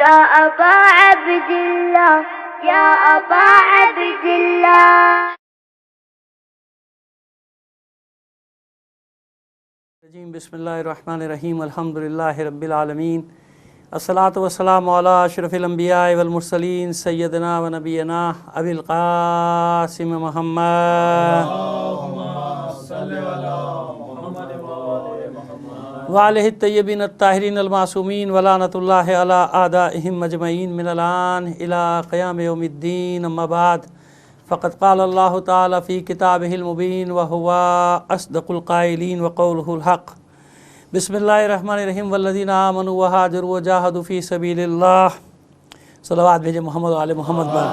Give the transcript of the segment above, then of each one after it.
يا أبا عبد الله يا أبا عبد الله. بسم اللہ الرحمن الرحیم. الحمد للہ رب العالمین. الصلاۃ والسلام علی اشرف الانبیاء والمرسلین سیدنا و نبینا ابی القاسم محمد وعلیہ الطیبین الطاہرین المعصومین ولعنۃ اللہ علی اعدائہم اجمعین من الآن الی قیام یوم الدین. اما بعد فقد قال اللہ تعالی فی کتابہ المبین وہو اصدق القائلین وقولہ الحق. بسم اللہ الرحمن الرحیم. والذین آمنوا وہاجروا وجاہدوا فی سبیل اللہ. صلوات بھیجے محمد و آل محمد پر.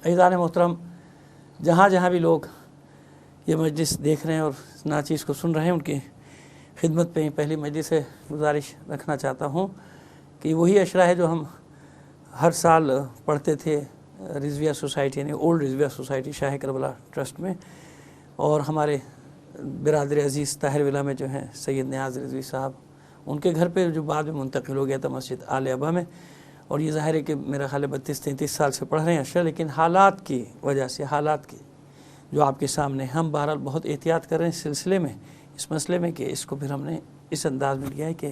عزیزان محترم، جہاں جہاں بھی لوگ یہ مجلس دیکھ رہے ہیں اور ناچیز کو سن رہے ہیں، ان کی خدمت پہ پہلی مجلس سے گزارش رکھنا چاہتا ہوں کہ وہی اشرا ہے جو ہم ہر سال پڑھتے تھے رضویہ سوسائٹی، یعنی اولڈ رضویہ سوسائٹی شاہ کربلا ٹرسٹ میں، اور ہمارے برادر عزیز طاہر ولا میں جو ہیں سید نیاز رضوی صاحب، ان کے گھر پہ جو بعد میں منتقل ہو گیا تھا مسجد آل ابا میں. اور یہ ظاہر ہے کہ میرا خیال ہے 32-33 سال سے پڑھ رہے ہیں اشرا، لیکن حالات کی وجہ سے، حالات کی جو آپ کے سامنے، ہم بہرحال بہت احتیاط کر رہے ہیں اس سلسلے میں، اس مسئلے میں، کہ اس کو پھر ہم نے اس انداز میں لیا ہے کہ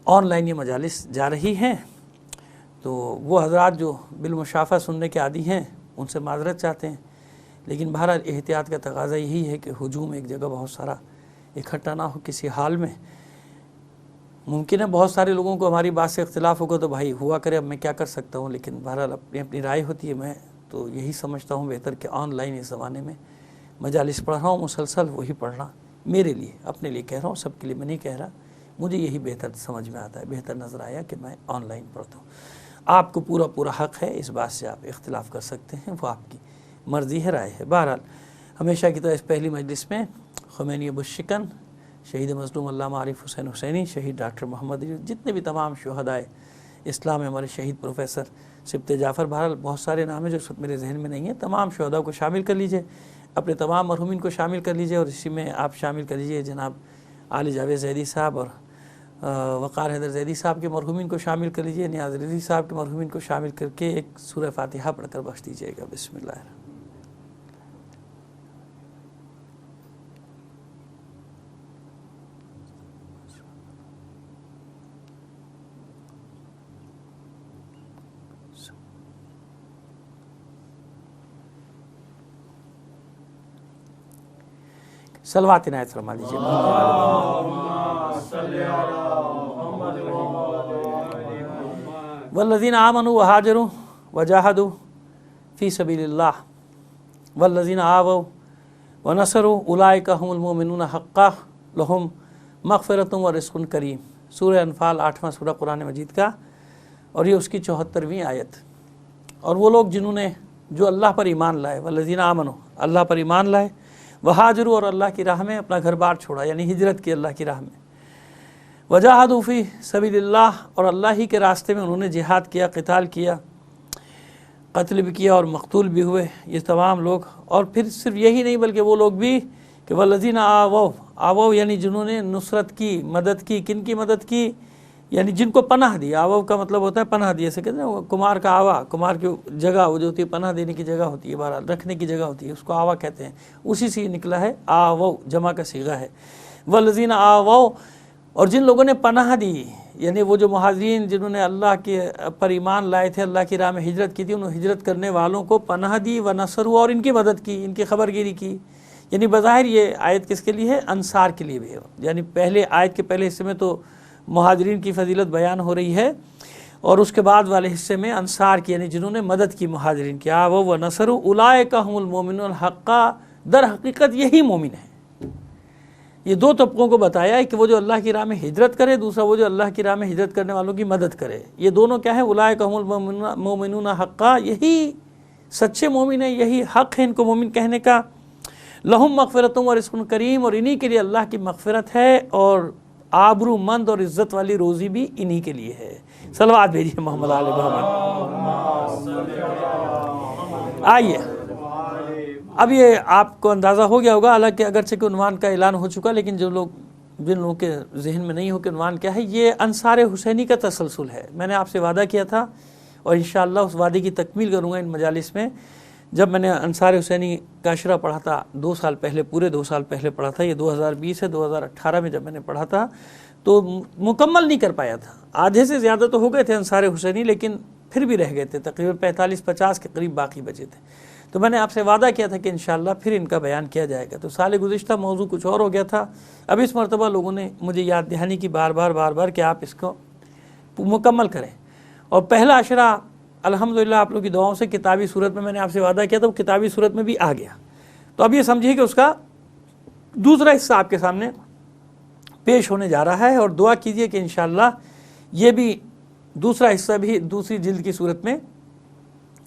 آن لائن یہ مجالس جا رہی ہیں، تو وہ حضرات جو بالمشافہ سننے کے عادی ہیں ان سے معذرت چاہتے ہیں، لیکن بہرحال احتیاط کا تقاضا یہی ہے کہ ہجوم ایک جگہ بہت سارا اکٹھا نہ ہو کسی حال میں. ممکن ہے بہت سارے لوگوں کو ہماری بات سے اختلاف ہوگا، تو بھائی ہوا کرے، اب میں کیا کر سکتا ہوں، لیکن بہرحال اپنی اپنی رائے ہوتی ہے. میں تو یہی سمجھتا ہوں بہتر کہ آن لائن اس زمانے میں مجالس پڑھ رہا ہوں مسلسل، وہی پڑھنا میرے لیے، اپنے لیے کہہ رہا ہوں، سب کے لیے میں نہیں کہہ رہا، مجھے یہی بہتر سمجھ میں آتا ہے، بہتر نظر آیا کہ میں آن لائن پڑھتا ہوں. آپ کو پورا حق ہے، اس بات سے آپ اختلاف کر سکتے ہیں، وہ آپ کی مرضی ہے، رائے ہے. بہرحال ہمیشہ کی طرح اس پہلی مجلس میں خمینی ابو الشکن، شہید مظلوم علامہ عارف حسین حسینی، شہید ڈاکٹر محمد علی، جتنے بھی تمام شہدائے اسلام، ہمارے شہید پروفیسر سبت جعفر، بہرحال بہت سارے نام ہیں جو میرے ذہن میں نہیں ہیں، تمام شہداء کو شامل کر لیجئے، اپنے تمام مرحومین کو شامل کر لیجئے، اور اسی میں آپ شامل کر لیجئے جناب علی جاوید زیدی صاحب اور وقار حیدر زیدی صاحب کے مرحومین کو شامل کر لیجئے، نیاز رضوی صاحب کے مرحومین کو شامل کر کے ایک سورہ فاتحہ پڑھ کر بخش دیجئے گا. بسم اللہ الرحمن الرحیم. صلوات عنایت فرما لیجیے. والذین آمنوا وہاجروا وجاہدوا فی سبیل اللہ والذین آووا ونصروا اولئک هم المؤمنون حقا لہم مغفرۃ ورزق کریم. سورہ انفال 8واں سورہ قرآن مجید کا، اور یہ اس کی 74ویں آیت. اور وہ لوگ جنہوں نے، جو اللہ پر ایمان لائے، والذین آمنوا، اللہ پر ایمان لائے، وہاجروا، اور اللہ کی راہ میں اپنا گھر بار چھوڑا، یعنی ہجرت کی اللہ کی راہ میں، وجاہدوا فی سبیل اللہ، اور اللہ ہی کے راستے میں انہوں نے جہاد کیا، قتال کیا، قتل بھی کیا اور مقتول بھی ہوئے، یہ تمام لوگ. اور پھر صرف یہی نہیں بلکہ وہ لوگ بھی کہ والذین آووا، یعنی جنہوں نے نصرت کی، مدد کی. کن کی مدد کی؟ یعنی جن کو پناہ دیا. آووا کا مطلب ہوتا ہے پناہ دیا، سے کہتے ہیں کمار کا آوا، کمار کی جگہ وہ جو ہوتی ہے پناہ دینے کی جگہ ہوتی ہے، بہرحال رکھنے کی جگہ ہوتی ہے، اس کو آوا کہتے ہیں، اسی سے نکلا ہے آووا، جمع کا صیغہ ہے. والذین آووا، اور جن لوگوں نے پناہ دی، یعنی وہ جو مہاجرین جنہوں نے اللہ کے پر ایمان لائے تھے، اللہ کی راہ میں ہجرت کی تھی، انہوں ہجرت کرنے والوں کو پناہ دی، ونصروا، اور ان کی مدد کی، ان کی خبرگیری کی. یعنی بظاہر یہ آیت کس کے لیے ہے؟ انصار کے لیے بھی ہے. یعنی پہلے آیت کے پہلے حصے میں تو مہاجرین کی فضیلت بیان ہو رہی ہے، اور اس کے بعد والے حصے میں انصار کی، یعنی جنہوں نے مدد کی مہاجرین کی. آووا ونصروا اولئک هم المؤمنون حقا، در حقیقت یہی مومن ہیں. یہ دو طبقوں کو بتایا ہے کہ وہ جو اللہ کی راہ میں ہجرت کرے، دوسرا وہ جو اللہ کی راہ میں ہجرت کرنے والوں کی مدد کرے. یہ دونوں کیا ہے؟ اولئک هم المؤمنون حقا، یہی سچے مومن ہیں، یہی حق ہے ان کو مومن کہنے کا. لہم مغفرۃ ورزق کریم، اور انہی کے لیے اللہ کی مغفرت ہے، اور آبرو مند اور عزت والی روزی بھی انہی کے لیے ہے. صلوات بھیجیے محمد آل محمد. آئیے اب یہ آپ کو اندازہ ہو گیا ہوگا، حالانکہ اگرچہ کہ عنوان کا اعلان ہو چکا، لیکن جو لوگ جن لوگوں کے ذہن میں نہیں ہو کہ عنوان کیا ہے، یہ انصار حسینی کا تسلسل ہے۔ میں نے آپ سے وعدہ کیا تھا اور انشاءاللہ اس وعدے کی تکمیل کروں گا ان مجالس میں۔ جب میں نے انصار حسینی کا اشرہ پڑھا تھا 2 سال پہلے، پورے 2 سال پہلے پڑھا تھا، یہ 2020 ہے، 2018 میں جب میں نے پڑھا تھا تو مکمل نہیں کر پایا تھا، آدھے سے زیادہ تو ہو گئے تھے انصار حسینی، لیکن پھر بھی رہ گئے تھے، تقریباً 45-50 کے قریب باقی بچے تھے۔ تو میں نے آپ سے وعدہ کیا تھا کہ انشاءاللہ پھر ان کا بیان کیا جائے گا۔ تو سال گزشتہ موضوع کچھ اور ہو گیا تھا، اب اس مرتبہ لوگوں نے مجھے یاد دہانی کی بار بار کہ آپ اس کو مکمل کریں۔ اور پہلا اشرہ الحمدللہ آپ لوگوں کی دعاؤں سے کتابی صورت میں نے آپ سے وعدہ کیا تھا، وہ کتابی صورت میں بھی آ گیا۔ تو اب یہ سمجھیے کہ اس کا دوسرا حصہ آپ کے سامنے پیش ہونے جا رہا ہے، اور دعا کیجئے کہ انشاءاللہ یہ بھی دوسرا حصہ بھی دوسری جلد کی صورت میں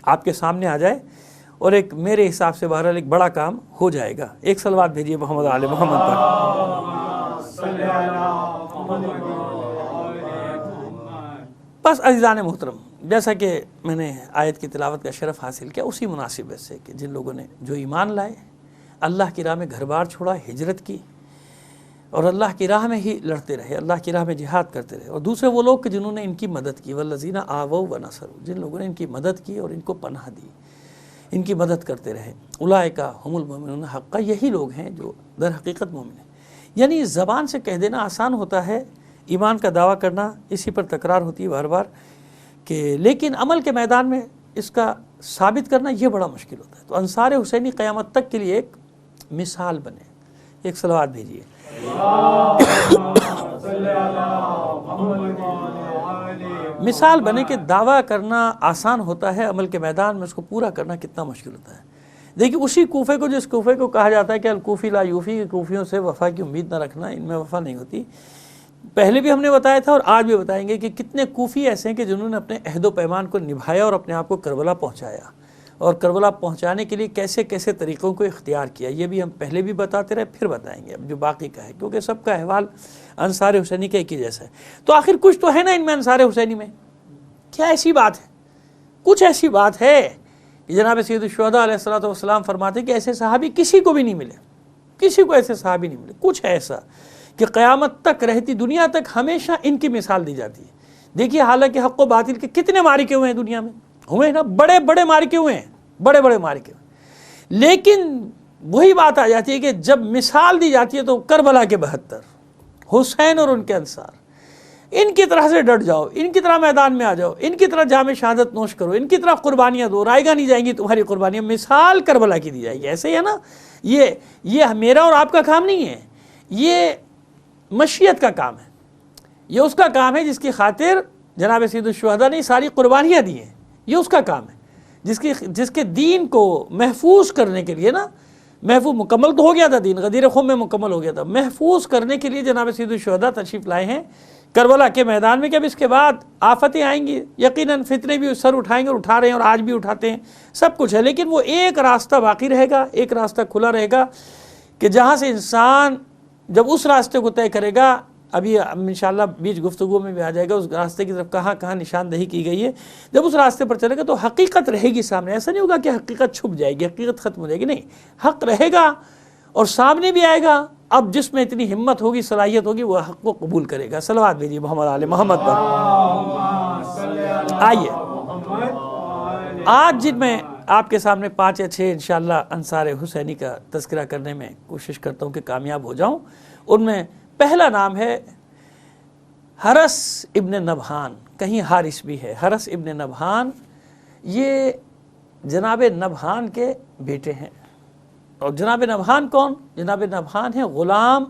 آپ کے سامنے آ جائے، اور ایک میرے حساب سے بہرحال ایک بڑا کام ہو جائے گا۔ ایک صلوات بھیجیے محمد آل محمد پر۔ بس عزیزان محترم، جیسا کہ میں نے آیت کی تلاوت کا شرف حاصل کیا، اسی مناسبت سے کہ جن لوگوں نے جو ایمان لائے، اللہ کی راہ میں گھر بار چھوڑا، ہجرت کی، اور اللہ کی راہ میں ہی لڑتے رہے، اللہ کی راہ میں جہاد کرتے رہے، اور دوسرے وہ لوگ کہ جنہوں نے ان کی مدد کی، والذین آووا ونصروا، جن لوگوں نے ان کی مدد کی اور ان کو پناہ دی، ان کی مدد کرتے رہے، اولئک هم المؤمنون حقا، یہی لوگ ہیں جو در حقیقت مومن ہیں۔ یعنی زبان سے کہہ دینا آسان ہوتا ہے، ایمان کا دعویٰ کرنا اسی پر تکرار ہوتی ہے بار بار، کہ لیکن عمل کے میدان میں اس کا ثابت کرنا یہ بڑا مشکل ہوتا ہے۔ تو انصار حسینی قیامت تک کے لیے ایک مثال بنے۔ ایک صلوات بھیجیے۔ مثال بنے کہ دعویٰ کرنا آسان ہوتا ہے، عمل کے میدان میں اس کو پورا کرنا کتنا مشکل ہوتا ہے۔ دیکھیے اسی کوفے کو، جس کوفے کو کہا جاتا ہے کہ الکوفی لا یوفی، کہ کوفیوں سے وفا کی امید نہ رکھنا، ان میں وفا نہیں ہوتی، پہلے بھی ہم نے بتایا تھا اور آج بھی بتائیں گے کہ کتنے کوفی ایسے ہیں کہ جنہوں نے اپنے عہد و پیمان کو نبھایا اور اپنے آپ کو کربلا پہنچایا، اور کربلا پہنچانے کے لیے کیسے کیسے طریقوں کو اختیار کیا، یہ بھی ہم پہلے بھی بتاتے رہے، پھر بتائیں گے اب جو باقی کا ہے، کیونکہ سب کا احوال انصار حسینی کا ایک ہی جیسا ہے۔ تو آخر کچھ تو ہے نا ان میں، انصار حسینی میں کیا ایسی بات ہے؟ کچھ ایسی بات ہے کہ جناب سید الشہداء علیہ الصلوۃ والسلام فرماتے کہ ایسے صحابی کسی کو بھی نہیں ملے، کسی کو ایسے صحابی نہیں ملے۔ کچھ ہے ایسا کہ قیامت تک رہتی دنیا تک ہمیشہ ان کی مثال دی جاتی ہے۔ دیکھیے حالانکہ حق و باطل کے کتنے معرکے ہوئے ہیں دنیا میں، ہوئے نا، بڑے بڑے معرکے ہوئے ہیں، بڑے بڑے معرکے ہوئے، لیکن وہی بات آ جاتی ہے کہ جب مثال دی جاتی ہے تو کربلا کے 72 حسین اور ان کے انصار، ان کی طرح سے ڈٹ جاؤ، ان کی طرح میدان میں آ جاؤ، ان کی طرح جام شہادت نوش کرو، ان کی طرح قربانیاں دو، رائے گاہ نہیں جائیں گی تمہاری قربانیاں، مثال کربلا کی دی جائے گی۔ ایسے ہی ہے نا، یہ میرا اور آپ کا کام نہیں ہے، یہ مشیت کا کام ہے، یہ اس کا کام ہے جس کی خاطر جناب سید الشہداء نے ساری قربانیاں دی ہیں، یہ اس کا کام ہے جس کے دین کو محفوظ کرنے کے لیے نا، محفوظ مکمل تو ہو گیا تھا دین، غدیر خم میں مکمل ہو گیا تھا، محفوظ کرنے کے لیے جناب سید الشہداء تشریف لائے ہیں کربلا کے میدان میں، کہ اب اس کے بعد آفتیں آئیں گی، یقیناً فتنے بھی سر اٹھائیں گے، اور اٹھا رہے ہیں اور آج بھی اٹھاتے ہیں، سب کچھ ہے، لیکن وہ ایک راستہ باقی رہے گا، ایک راستہ کھلا رہے گا کہ جہاں سے انسان جب اس راستے کو طے کرے گا، ابھی انشاءاللہ بیچ گفتگو میں بھی آ جائے گا اس راستے کی طرف کہاں کہاں نشاندہی کی گئی ہے، جب اس راستے پر چلے گا تو حقیقت رہے گی سامنے، ایسا نہیں ہوگا کہ حقیقت چھپ جائے گی، حقیقت ختم ہو جائے گی، نہیں، حق رہے گا اور سامنے بھی آئے گا۔ اب جس میں اتنی ہمت ہوگی، صلاحیت ہوگی، وہ حق کو قبول کرے گا۔ صلوات بھیجیے محمد آل محمد پر۔ آئیے آج جن میں آپ کے سامنے 5 یا 6 انشاءاللہ انصار حسینی کا تذکرہ کرنے میں کوشش کرتا ہوں کہ کامیاب ہو جاؤں، ان میں پہلا نام ہے حرس ابن نبہان، کہیں حارث بھی ہے، حرس ابن نبہان، یہ جناب نبہان کے بیٹے ہیں۔ اور جناب نبہان کون؟ جناب نبہان ہے غلام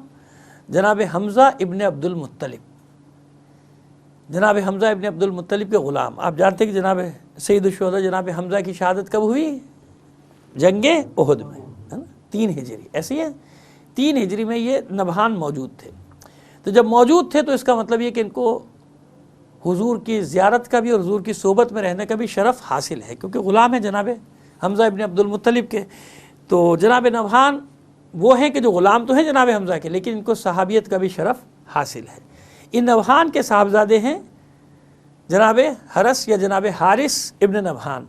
جناب حمزہ ابن عبد المطلب، جناب حمزہ ابن عبد المطلب کے غلام۔ آپ جانتے ہیں کہ جناب سید الشہداء جناب حمزہ کی شہادت کب ہوئی؟ جنگ احد میں، ہے نا، 3 ہجری، ایسے ہی ہے، 3 ہجری میں یہ نبہان موجود تھے۔ تو جب موجود تھے تو اس کا مطلب یہ کہ ان کو حضور کی زیارت کا بھی اور حضور کی صحبت میں رہنے کا بھی شرف حاصل ہے، کیونکہ غلام ہے جناب حمزہ ابن عبد المطلب کے۔ تو جناب نبہان وہ ہیں کہ جو غلام تو ہیں جناب حمزہ کے، لیکن ان کو صحابیت کا بھی شرف حاصل ہے۔ ان نبہان کے صاحبزادے ہیں جناب حرس یا جناب حارث ابن نبہان۔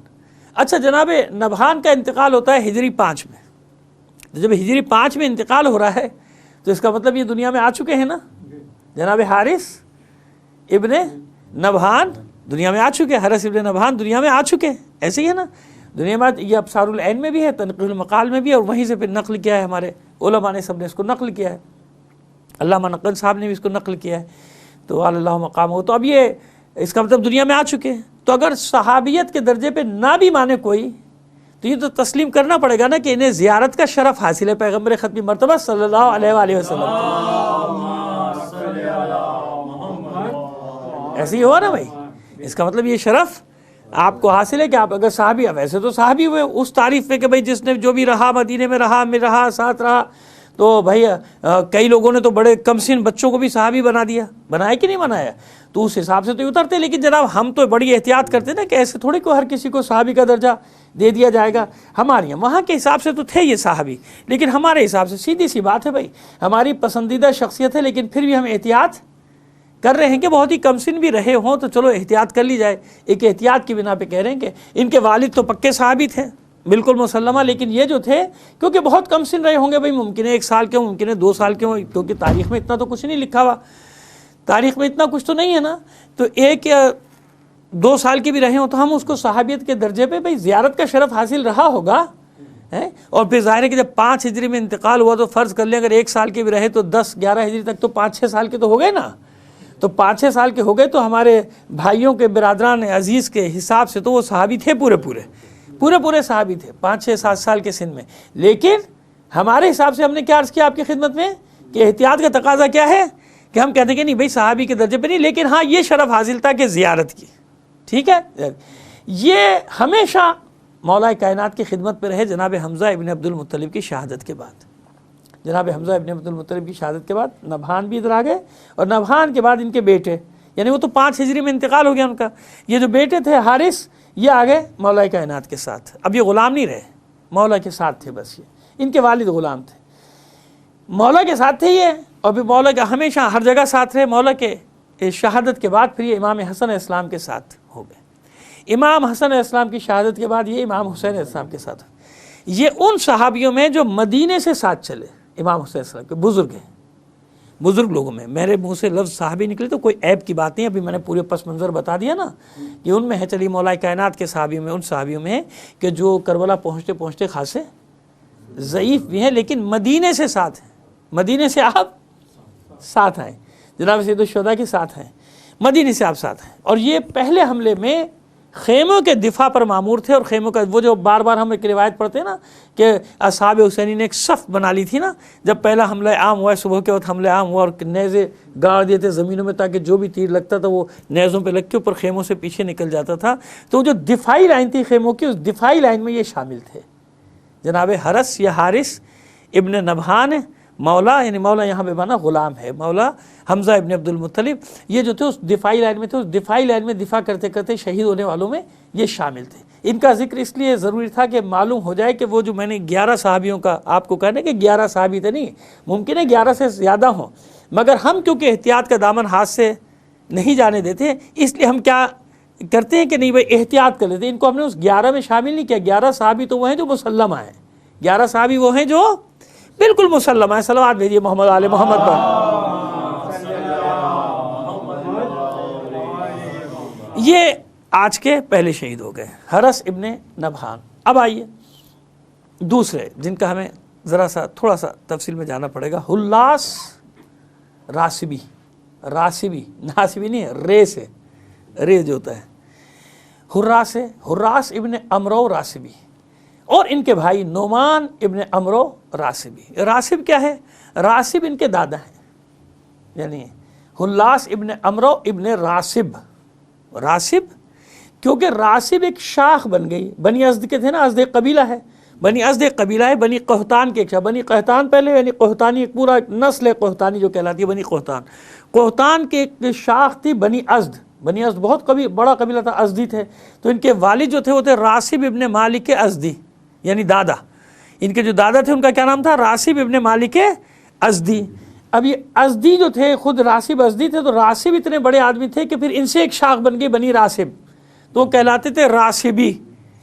اچھا، جناب نبہان کا انتقال ہوتا ہے ہجری 5 میں۔ جب ہجری 5 میں انتقال ہو رہا ہے تو اس کا مطلب یہ دنیا میں آ چکے ہیں نا، جناب حارث ابن نبہان دنیا میں آ چکے، حارث ابن نبہان دنیا میں آ چکے، ایسے ہی ہے نا، دنیا میں یہ ابصار العین میں بھی ہے، تنقیح المقال میں بھی ہے، اور وہیں سے پھر نقل کیا ہے ہمارے علماء نے، سب نے اس کو نقل کیا ہے، علامہ نقل صاحب نے بھی اس کو نقل کیا ہے، تو اللہ مقام ہو. تو اب یہ اس کا مطلب دنیا میں آ چکے ہیں. تو اگر صحابیت کے درجے پہ نہ بھی مانے کوئی تو یہ تو تسلیم کرنا پڑے گا نا کہ انہیں زیارت کا شرف حاصل ہے پیغمبر ختمی مرتبہ صلی اللہ علیہ وآلہ وسلم. ایسے ہی ہوا نا بھائی، اس کا مطلب یہ شرف آپ کو حاصل ہے کہ آپ اگر صحابی، ویسے تو صحابی ہوئے اس تعریف میں کہ بھائی جس نے جو بھی رہا مدینے میں رہا ساتھ رہا، تو بھائی کئی لوگوں نے تو بڑے کم سن بچوں کو بھی صحابی بنا دیا، بنایا کہ نہیں بنایا، تو اس حساب سے تو اترتے. لیکن جناب ہم تو بڑی احتیاط کرتے نا کہ ایسے تھوڑی کو ہر کسی کو صحابی کا درجہ دے دیا جائے گا. ہمارے یہاں وہاں کے حساب سے تو تھے یہ صحابی، لیکن ہمارے حساب سے سیدھی سی بات ہے بھائی، ہماری پسندیدہ شخصیت ہے، لیکن پھر بھی ہم احتیاط کر رہے ہیں کہ بہت ہی کم سن بھی رہے ہوں تو چلو احتیاط کر لی جائے. ایک احتیاط کی بنا پہ کہہ رہے ہیں کہ ان کے والد تو پکے صحابی تھے بالکل مسلمہ، لیکن یہ جو تھے کیونکہ بہت کم سن رہے ہوں گے بھائی، ممکن ہے 1 سال کے ہوں، ممکن ہے 2 سال کے ہوں، کیونکہ تاریخ میں اتنا تو کچھ نہیں لکھا ہوا، تاریخ میں اتنا کچھ تو نہیں ہے نا. تو 1 یا 2 سال کے بھی رہے ہوں تو ہم اس کو صحابیت کے درجے پہ بھائی زیارت کا شرف حاصل رہا ہوگا. اور پھر ظاہر ہے کہ جب 5 ہجری میں انتقال ہوا تو فرض کر لیں اگر 1 سال کے بھی رہے تو 10-11 ہجری تک تو 5-6 سال کے تو ہو گئے نا. تو 5-6 سال کے ہو گئے تو ہمارے بھائیوں کے برادران عزیز کے حساب سے تو وہ صحابی تھے، پورے صحابی تھے 5-6-7 سال کے سن میں. لیکن ہمارے حساب سے ہم نے کیا عرض کیا آپ کی خدمت میں کہ احتیاط کا تقاضا کیا ہے کہ ہم کہتے ہیں کہ نہیں بھائی صحابی کے درجے پہ نہیں، لیکن ہاں یہ شرف حاصل تھا کہ زیارت کی. ٹھیک ہے، یہ ہمیشہ مولا کائنات کی خدمت پہ رہے. جناب حمزہ ابن عبد المطلب کی شہادت کے بعد، جناب حمزہ ابن عبد المطلب کی شہادت کے بعد نبہان بھی ادھر آ گئے، اور نبہان کے بعد ان کے بیٹے، یعنی وہ تو 5 ہجری میں انتقال ہو گیا ان کا، یہ جو بیٹے تھے حارث یہ آ گئے مولا کائنات کے ساتھ. اب یہ غلام نہیں رہے، مولا کے ساتھ تھے، بس یہ ان کے والد غلام تھے، مولا کے ساتھ تھے یہ، اور پھر مولا کا ہمیشہ ہر جگہ ساتھ رہے. مولا کے شہادت کے بعد پھر یہ امام حسن علیہ السلام کے ساتھ ہو گئے. امام حسن علیہ السلام کی شہادت کے بعد یہ امام حسین علیہ السلام کے ساتھ. یہ ان صحابیوں میں جو مدینے سے ساتھ چلے، امام حسین علیہ السلام کے بزرگ ہیں، بزرگ لوگوں میں. میرے منہ سے لفظ صحابی نکلے تو کوئی عیب کی بات نہیں، ابھی میں نے پورے پس منظر بتا دیا نا کہ ان میں ہے. چلی مولا کائنات کے صحابیوں میں، ان صحابیوں میں کہ جو کربلا پہنچتے پہنچتے خاصے ضعیف بھی ہیں، لیکن مدینے سے ساتھ ہیں، مدینے سے آپ ساتھ آئے، جناب سید الشہداء کے ساتھ ہیں، مدینے سے آپ ساتھ ہیں. اور یہ پہلے حملے میں خیموں کے دفاع پر معمور تھے، اور خیموں کا وہ جو بار بار ہم ایک روایت پڑھتے ہیں نا کہ اصحاب حسینی نے ایک صف بنا لی تھی نا جب پہلا حملہ عام ہوا ہے، صبح کے وقت حملہ عام ہوا، اور نیزے گاڑ دیے تھے زمینوں میں تاکہ جو بھی تیر لگتا تھا وہ نیزوں پہ لگ کے اوپر خیموں سے پیچھے نکل جاتا تھا. تو جو دفاعی لائن تھی خیموں کی، اس دفاعی لائن میں یہ شامل تھے. جناب حرس یا حارث ابن نبہان مولا، یعنی مولا یہاں پہ مانا غلام ہے، مولا حمزہ ابن عبد المطلب، یہ جو تھے اس دفاعی لائن میں تھے، اس دفاعی لائن میں دفاع کرتے کرتے شہید ہونے والوں میں یہ شامل تھے. ان کا ذکر اس لیے ضروری تھا کہ معلوم ہو جائے کہ وہ جو میں نے 11 صحابیوں کا آپ کو کہنے کہ 11 صحابی تھے، نہیں، ممکن ہے 11 سے زیادہ ہوں، مگر ہم کیونکہ احتیاط کا دامن ہاتھ سے نہیں جانے دیتے، اس لیے ہم کیا کرتے ہیں کہ نہیں بھائی احتیاط کر لیتے. ان کو ہم نے اس 11 میں شامل نہیں کیا. 11 صحابی تو وہ ہیں جو مسلمہ ہیں، 11 صحابی وہ ہیں جو بالکل مسلمہ ہیں. صلوات بھیجیے محمد آل محمد پر. یہ آج کے پہلے شہید ہو گئے حرس ابن نبہان. اب آئیے دوسرے جن کا ہمیں ذرا سا تھوڑا سا تفصیل میں جانا پڑے گا. حلاس راسبی، راسبی ناسبی نہیں ہے، رے سے، رے جو ہوتا ہے حراس ہے، حراس ابن امرو راسبی، اور ان کے بھائی نعمان ابن امرو راسبی. راسب کیا ہے؟ راسب ان کے دادا ہیں، یعنی حلاس ابن امرو ابن راسب. راسب کیونکہ راسب ایک شاخ بن گئی، بنی ازد کے تھے نا، ازد ایک قبیلہ ہے، بنی ازد ایک قبیلہ ہے، بنی قحطان کے ایک شاخ، بنی قحطان پہلے، یعنی قحطانی ایک پورا نسل ہے قحطانی جو کہلاتی ہے بنی قحطان. قحطان کے ایک شاخ تھی بنی ازد. بنی ازد بہت بڑا قبیلہ تھا، ازدی تھے. تو ان کے والد جو تھے وہ تھے راسب ابن مالک ازدی، یعنی دادا. ان کے جو دادا تھے ان کا کیا نام تھا؟ راسب ابن مالک ازدی. اب یہ ازدی جو تھے خود راسب ازدی تھے، تو راسب اتنے بڑے آدمی تھے کہ پھر ان سے ایک شاخ بن گئی بنی راسب، تو وہ کہلاتے تھے راسبی.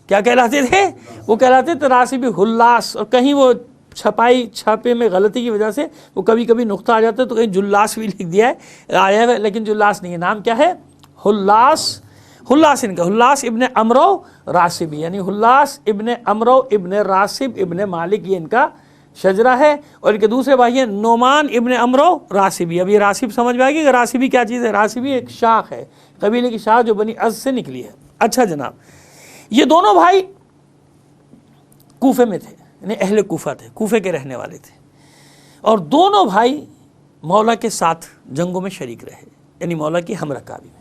کیا کہلاتے تھے؟ وہ کہلاتے تھے راسبی. حلاس، اور کہیں وہ چھاپے میں غلطی کی وجہ سے وہ کبھی کبھی نقطہ آ جاتا ہے تو کہیں جلاس بھی لکھ دیا ہے آیا ہے، لیکن جلاس نہیں ہے، نام کیا ہے؟ حلاس ان کا، حلاس ابن عمرو راسبی، یعنی حلاس ابن عمرو ابن راسب ابن مالک، یہ ان کا شجرہ ہے. اور ان کے دوسرے بھائی ہیں نعمان ابن عمرو راسبی. اب یہ راسب سمجھ میں آئے گی کہ راسبی کیا چیز ہے؟ راسبی ایک شاخ ہے، قبیلے کی شاخ جو بنی از سے نکلی ہے. اچھا جناب، یہ دونوں بھائی کوفے میں تھے، یعنی اہل کوفہ تھے، کوفے کے رہنے والے تھے، اور دونوں بھائی مولا کے ساتھ جنگوں میں شریک رہے، یعنی مولا کی ہم رکابی میں.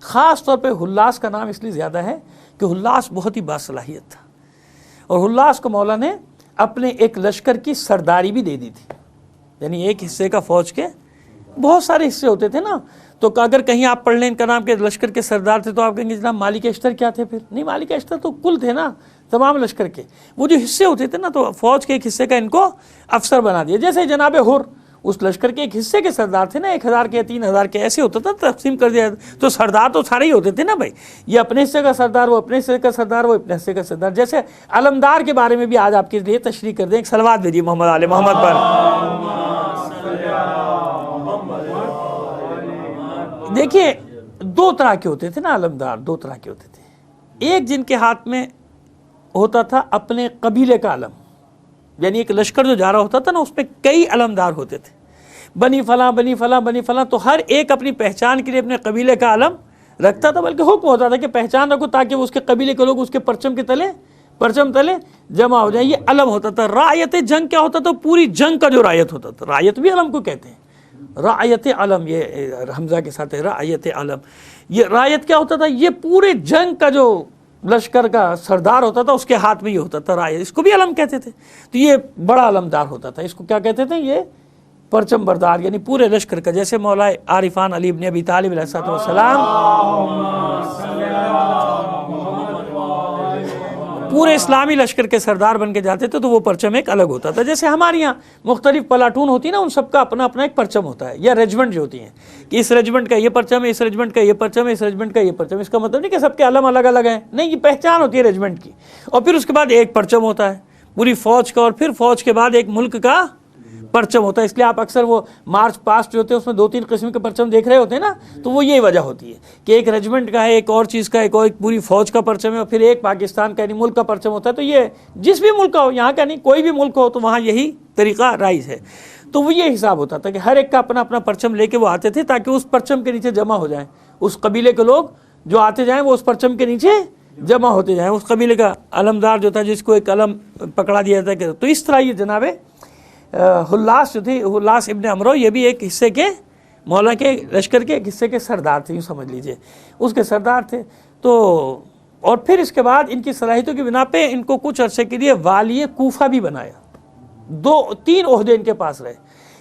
خاص طور پہ حلاس کا نام اس لیے زیادہ ہے کہ حلاس بہت ہی باصلاحیت تھا، اور حلاس کو مولا نے اپنے ایک لشکر کی سرداری بھی دے دی تھی. یعنی ایک حصے کا فوج کے بہت سارے حصے ہوتے تھے نا، تو اگر کہیں آپ پڑھ لیں ان کا نام کہ لشکر کے سردار تھے تو آپ کہیں گے جناب مالک اشتر کیا تھے؟ پھر نہیں، مالک اشتر تو کل تھے نا تمام لشکر کے، وہ جو حصے ہوتے تھے نا تو فوج کے ایک حصے کا ان کو افسر بنا دیا. جیسے جناب حر اس لشکر کے ایک حصے کے سردار تھے نا، 1000 کے 3000 کے ایسے ہوتا تھا، تقسیم کر دیا. تو سردار تو سارے ہی ہوتے تھے نا بھائی، یہ اپنے حصے کا سردار، وہ اپنے حصے کا سردار، وہ اپنے حصے کا سردار. جیسے علمدار کے بارے میں بھی آج آپ کے لیے تشریح کر دیں. ایک صلوات بھیجیے محمد آل محمد پر. دیکھیے دو طرح کے ہوتے تھے نا علمدار، دو طرح کے ہوتے تھے. ایک جن کے ہاتھ میں ہوتا تھا اپنے قبیلے کا علم، یعنی ایک لشکر جو جا رہا ہوتا تھا نا اس میں کئی علمدار ہوتے تھے، بنی فلاں بنی فلاں بنی فلاں، تو ہر ایک اپنی پہچان کے لیے اپنے قبیلے کا علم رکھتا تھا. بلکہ حکم ہوتا تھا کہ پہچان رکھو تاکہ وہ اس کے قبیلے کے لوگ اس کے پرچم تلے جمع ہو جائیں. یہ علم ہوتا تھا. رعایت جنگ کیا ہوتا تھا؟ پوری جنگ کا جو رعایت ہوتا تھا، رعایت بھی علم کو کہتے ہیں، رعایت علم، یہ حمزہ کے ساتھ ہے رعایت علم. یہ رعایت کیا ہوتا تھا؟ یہ پورے جنگ کا جو لشکر کا سردار ہوتا تھا اس کے ہاتھ میں یہ ہوتا تھا رعایت، اس کو بھی علم کہتے تھے. تو یہ بڑا علمدار ہوتا تھا، اس کو کیا کہتے تھے؟ یہ پرچم بردار، یعنی پورے لشکر کا. جیسے مولا عارفان علی ابن ابی طالب علیہ السلام پورے اسلامی لشکر کے سردار بن کے جاتے تھے تو وہ پرچم ایک الگ ہوتا تھا. جیسے ہمارے یہاں مختلف پلاٹون ہوتی ہے نا، ان سب کا اپنا اپنا ایک پرچم ہوتا ہے، یا ریجمنٹ جو ہوتی ہیں کہ اس ریجمنٹ کا یہ پرچم ہے، اس ریجمنٹ کا یہ پرچم ہے، اس ریجمنٹ کا یہ پرچم. اس کا مطلب نہیں کہ سب کے علم الگ الگ ہیں، نہیں، یہ پہچان ہوتی ہے ریجمنٹ کی. اور پھر اس کے بعد ایک پرچم ہوتا ہے پوری فوج کا، اور پھر فوج کے بعد ایک ملک کا پرچم ہوتا ہے. اس لیے آپ اکثر وہ مارچ پاسٹ جو ہوتے ہیں اس میں 2-3 قسم کے پرچم دیکھ رہے ہوتے ہیں نا، تو وہ یہی وجہ ہوتی ہے کہ ایک ریجمنٹ کا ہے، ایک اور چیز کا، ایک اور پوری فوج کا پرچم ہے، اور پھر ایک پاکستان کا یعنی ملک کا پرچم ہوتا ہے. تو یہ جس بھی ملک کا ہو، یہاں کا نہیں، کوئی بھی ملک ہو تو وہاں یہی طریقہ رائج ہے. تو وہ یہ حساب ہوتا تھا کہ ہر ایک کا اپنا اپنا پرچم لے کے وہ آتے تھے تاکہ اس پرچم کے نیچے جمع ہو جائیں. اس قبیلے کے لوگ جو آتے جائیں وہ اس پرچم کے نیچے جمع ہوتے جائیں. اس قبیلے کا علمدار جو تھا جس کو ایک علم پکڑا دیا جاتا ہے. تو اس طرح یہ جناب حلاس جو تھی، حلاس ابن عمرو، یہ بھی ایک حصے کے مولا کے لشکر کے ایک حصے کے سردار تھے، یوں سمجھ لیجئے اس کے سردار تھے. تو اور پھر اس کے بعد ان کی صلاحیتوں کی بنا پہ ان کو کچھ عرصے کے لیے والی کوفہ بھی بنایا. 2-3 عہدے ان کے پاس رہے.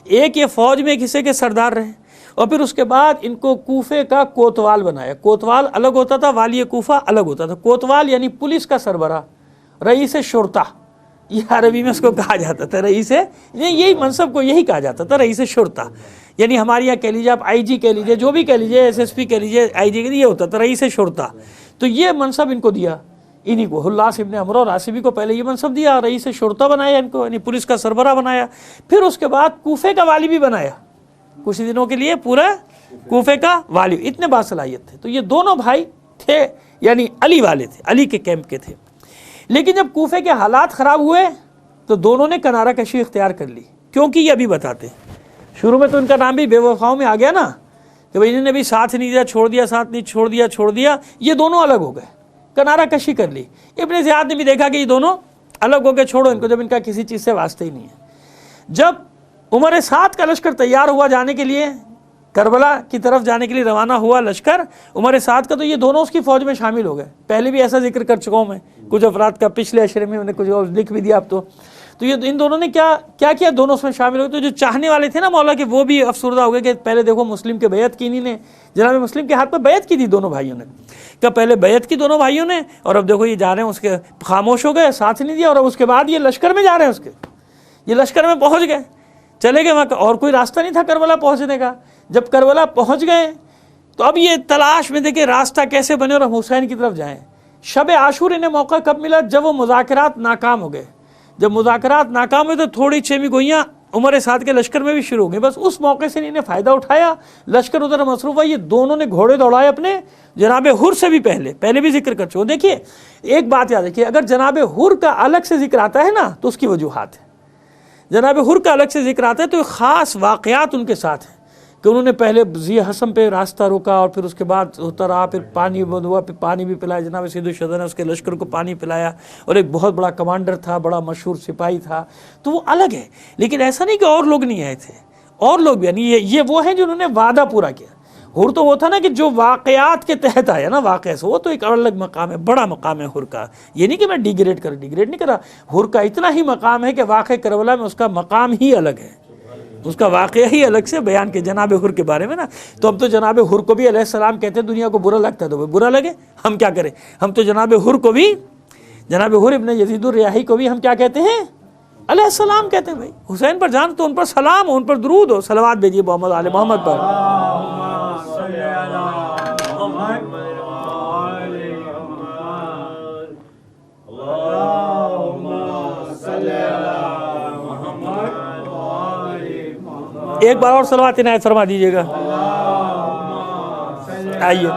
ایک یہ فوج میں ایک حصے کے سردار رہے، اور پھر اس کے بعد ان کو کوفے کا کوتوال بنایا. کوتوال الگ ہوتا تھا، والی کوفہ الگ ہوتا تھا. کوتوال یعنی پولیس کا سربراہ، رئیس شرطہ، یہ عربی میں اس کو کہا جاتا تھا. رئیس، یہی منصب کو یہی کہا جاتا تھا، رئیس شرطہ. یعنی ہمارے یہاں کہہ لیجیے آپ آئی جی کہہ لیجیے، جو بھی کہہ لیجیے، SSP کہہ لیجیے، آئی جی، یہ ہوتا تھا رئیس شرطہ. تو یہ منصب ان کو دیا، انہی کو حلاس ابن عمرو راسبی کو پہلے یہ منصب دیا، رئیس شرطہ بنایا ان کو، یعنی پولیس کا سربراہ بنایا. پھر اس کے بعد کوفے کا والی بھی بنایا کچھ دنوں کے لیے، پورا کوفے کا والی. اتنے باصلاحیت تھے. تو یہ دونوں بھائی تھے، یعنی علی والے تھے، علی کے کیمپ کے تھے. لیکن جب کوفے کے حالات خراب ہوئے تو دونوں نے کنارہ کشی اختیار کر لی. کیونکہ یہ ابھی بتاتے ہیں، شروع میں تو ان کا نام بھی بے وفاؤں میں آ گیا نا، کہ بھائی انہوں نے بھی ساتھ نہیں دیا، چھوڑ دیا، ساتھ نہیں چھوڑ دیا. یہ دونوں الگ ہو گئے، کنارہ کشی کر لی. ابن زیاد نے بھی دیکھا کہ یہ دونوں الگ ہو گئے، چھوڑو ان کو، جب ان کا کسی چیز سے واسطہ ہی نہیں ہے. جب عمر سعد کا لشکر تیار ہوا جانے کے لیے، کربلا کی طرف جانے کے لیے روانہ ہوا لشکر عمر سعد کا، تو یہ دونوں اس کی فوج میں شامل ہو گئے. پہلے بھی ایسا ذکر کر چکا ہوں میں کچھ افراد کا، پچھلے اشرے میں نے کچھ اور لکھ بھی دیا اب تو یہ ان دونوں نے کیا کیا، دونوں اس میں شامل ہو گئے. تو جو چاہنے والے تھے نا مولا کے، وہ بھی افسردہ ہو گئے کہ پہلے دیکھو مسلم کے بیعت کی، انہی نے جناب مسلم کے ہاتھ پہ بیعت کی تھی دونوں بھائیوں نے، کہ پہلے بیعت کی دونوں بھائیوں نے، اور اب دیکھو یہ جا رہے ہیں اس کے خاموش ہو گئے، ساتھ نہیں دیا. اور اب اس کے بعد یہ لشکر میں جا رہے ہیں، اس کے یہ لشکر میں پہنچ گئے، چلے گئے وہاں کا، اور کوئی راستہ نہیں تھا کربلا پہنچنے کا. جب کربلا پہنچ گئے تو اب یہ تلاش میں دیکھیں راستہ کیسے بنے اور ہم حسین کی طرف جائیں. شب عاشور انہیں موقع کب ملا؟ جب وہ مذاکرات ناکام ہو گئے، جب مذاکرات ناکام ہوئے تو تھوڑی چھویں گوئیاں عمر سعد کے لشکر میں بھی شروع ہو گئی. بس اس موقع سے انہیں فائدہ اٹھایا, لشکر ادھر مصروف ہوا. یہ دونوں نے گھوڑے دوڑائے اپنے جناب حر سے بھی پہلے بھی ذکر کر چکے. دیکھیے ایک بات یاد رکھیے, اگر جناب حر کا الگ سے ذکر آتا ہے نا تو اس کی وجوہات ہے. جناب حر کا الگ سے ذکر آتا ہے تو خاص واقعات ان کے ساتھ ہیں کہ انہوں نے پہلے ذی حسم پہ راستہ روکا اور پھر اس کے بعد ہوتا رہا, پھر پانی بند ہوا, پھر پانی بھی پلایا. جناب سید الشہداء نے اس کے لشکر کو پانی پلایا, اور ایک بہت بڑا کمانڈر تھا, بڑا مشہور سپاہی تھا, تو وہ الگ ہے. لیکن ایسا نہیں کہ اور لوگ نہیں آئے تھے, اور لوگ بھی, یعنی یہ وہ ہیں جنہوں نے وعدہ پورا کیا. حر تو وہ تھا نا کہ جو واقعات کے تحت آیا نا, واقعہ سے, وہ تو ایک الگ مقام ہے, بڑا مقام ہے حر کا. یہ نہیں کہ میں ڈیگریڈ نہیں کر رہا, حر کا اتنا ہی مقام ہے کہ واقعہ کربلا میں اس کا مقام ہی الگ ہے, اس کا واقعہ ہی الگ سے بیان کے جناب حر کے بارے میں نا. تو ہم تو جناب حر کو بھی علیہ السلام کہتے ہیں. دنیا کو برا لگتا ہے تو برا لگے, ہم کیا کریں. ہم تو جناب حر کو بھی, جناب حر ابن یزید الریاحی کو بھی ہم کیا کہتے ہیں, علیہ السلام کہتے ہیں. بھائی حسین پر جان تو ان پر سلام ہو, ان پر درود ہو, صلوات بھیجیے محمد آل محمد پر. ایک بار اور صلوات عنایت فرما دیجیے گا. آئیے,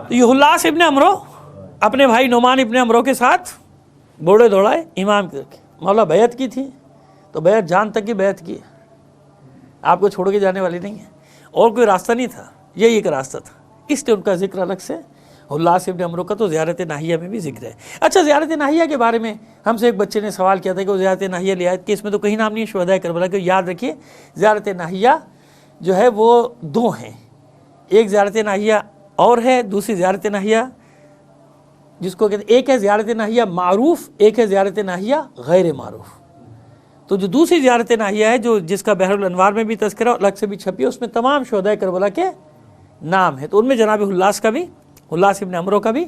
تو یہ حلاس ابن عمرو اپنے بھائی نعمان ابن عمرو کے ساتھ گھوڑے دوڑائے امام کے. مولا بیعت کی تھی تو بیعت جان تک کی بیعت کی, آپ کو چھوڑ کے جانے والی نہیں ہے, اور کوئی راستہ نہیں تھا, یہی ایک راستہ تھا. اس لیے ان کا ذکر الگ سے. حلاس ابن عمرو کا تو زیارت ناہیہ میں بھی ذکر ہے. اچھا, زیارت ناہیہ کے بارے میں ہم سے ایک بچے نے سوال کیا تھا کہ وہ زیارت ناہیہ لے آئے کہ اس میں تو کہیں نام نہیں ہے شہداء کربلا کے. یاد رکھیے زیارت ناہیہ جو ہے وہ دو ہیں, ایک زیارت ناہیہ اور ہے, دوسری زیارت ناہیہ جس کو کہتے ہیں, ایک ہے زیارت ناہیہ معروف, ایک ہے زیارت ناہیہ غیر معروف. تو جو دوسری زیارت ناہیہ ہے جو جس کا بحر الانوار میں بھی تذکرہ الگ سے بھی چھپی ہے, اس میں تمام شہداء کربلا کے نام ہے. تو ان میں جناب حلاس کا بھی, حلاس ابن عمرو کا بھی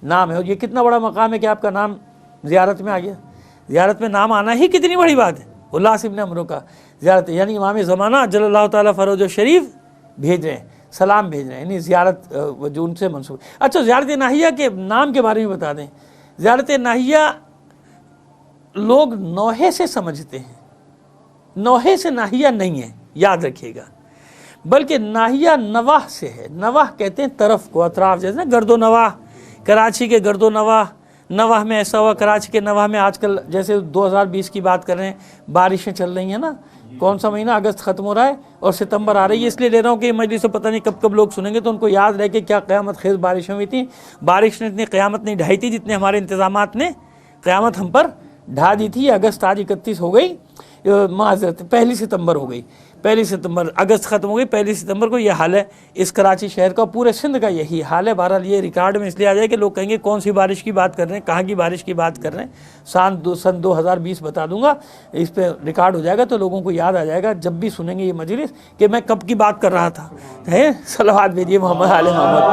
نام ہے. اور یہ کتنا بڑا مقام ہے کہ آپ کا نام زیارت میں آ گیا. زیارت میں نام آنا ہی کتنی بڑی بات ہے. حلاس ابن عمرو کا زیارت, یعنی امام زمانہ جل اللہ تعالیٰ فروج و شریف بھیج رہے ہیں, سلام بھیج رہے ہیں, یعنی زیارت جو ان سے منسوب. اچھا, زیارت ناہیہ کے نام کے بارے میں بتا دیں. زیارت ناہیہ لوگ نوحے سے سمجھتے ہیں, نوحے سے ناہیہ نہیں ہے, یاد رکھیے گا, بلکہ ناہیہ نواح سے ہے. نواح کہتے ہیں طرف کو, اطراف, جیسے نا گرد و نواح, کراچی کے گرد و نواح. نواح میں ایسا ہوا, کراچی کے نواح میں آج کل جیسے 2020 کی بات کر رہے ہیں, بارشیں چل رہی ہیں نا. کون سا مہینہ, اگست ختم ہو رہا ہے اور ستمبر آ رہی ہے. اس لیے لے رہا ہوں کہ مجلس سے پتہ نہیں کب کب لوگ سنیں گے تو ان کو یاد رہے کہ کیا قیامت خیز بارشیں ہوئی تھیں. بارش نے اتنی قیامت نہیں ڈھائی تھی جتنے ہمارے انتظامات نے قیامت ہم پر ڈھا دی تھی. اگست آج 31 ہو گئی, معذرت 1 ستمبر ہو گئی, 1 ستمبر, اگست ختم ہو گئی, 1 ستمبر کو. یہ حال ہے اس کراچی شہر کا, پورے سندھ کا یہی حال ہے. بہرحال یہ ریکارڈ میں اس لیے آ جائے کہ لوگ کہیں گے کون سی بارش کی بات کر رہے ہیں, کہاں کی بارش کی بات کر رہے ہیں. سن 2020 بتا دوں گا, اس پہ ریکارڈ ہو جائے گا تو لوگوں کو یاد آ جائے گا جب بھی سنیں گے یہ مجلس کہ میں کب کی بات کر رہا تھا. صلوات بھیجیے محمد آل محمد.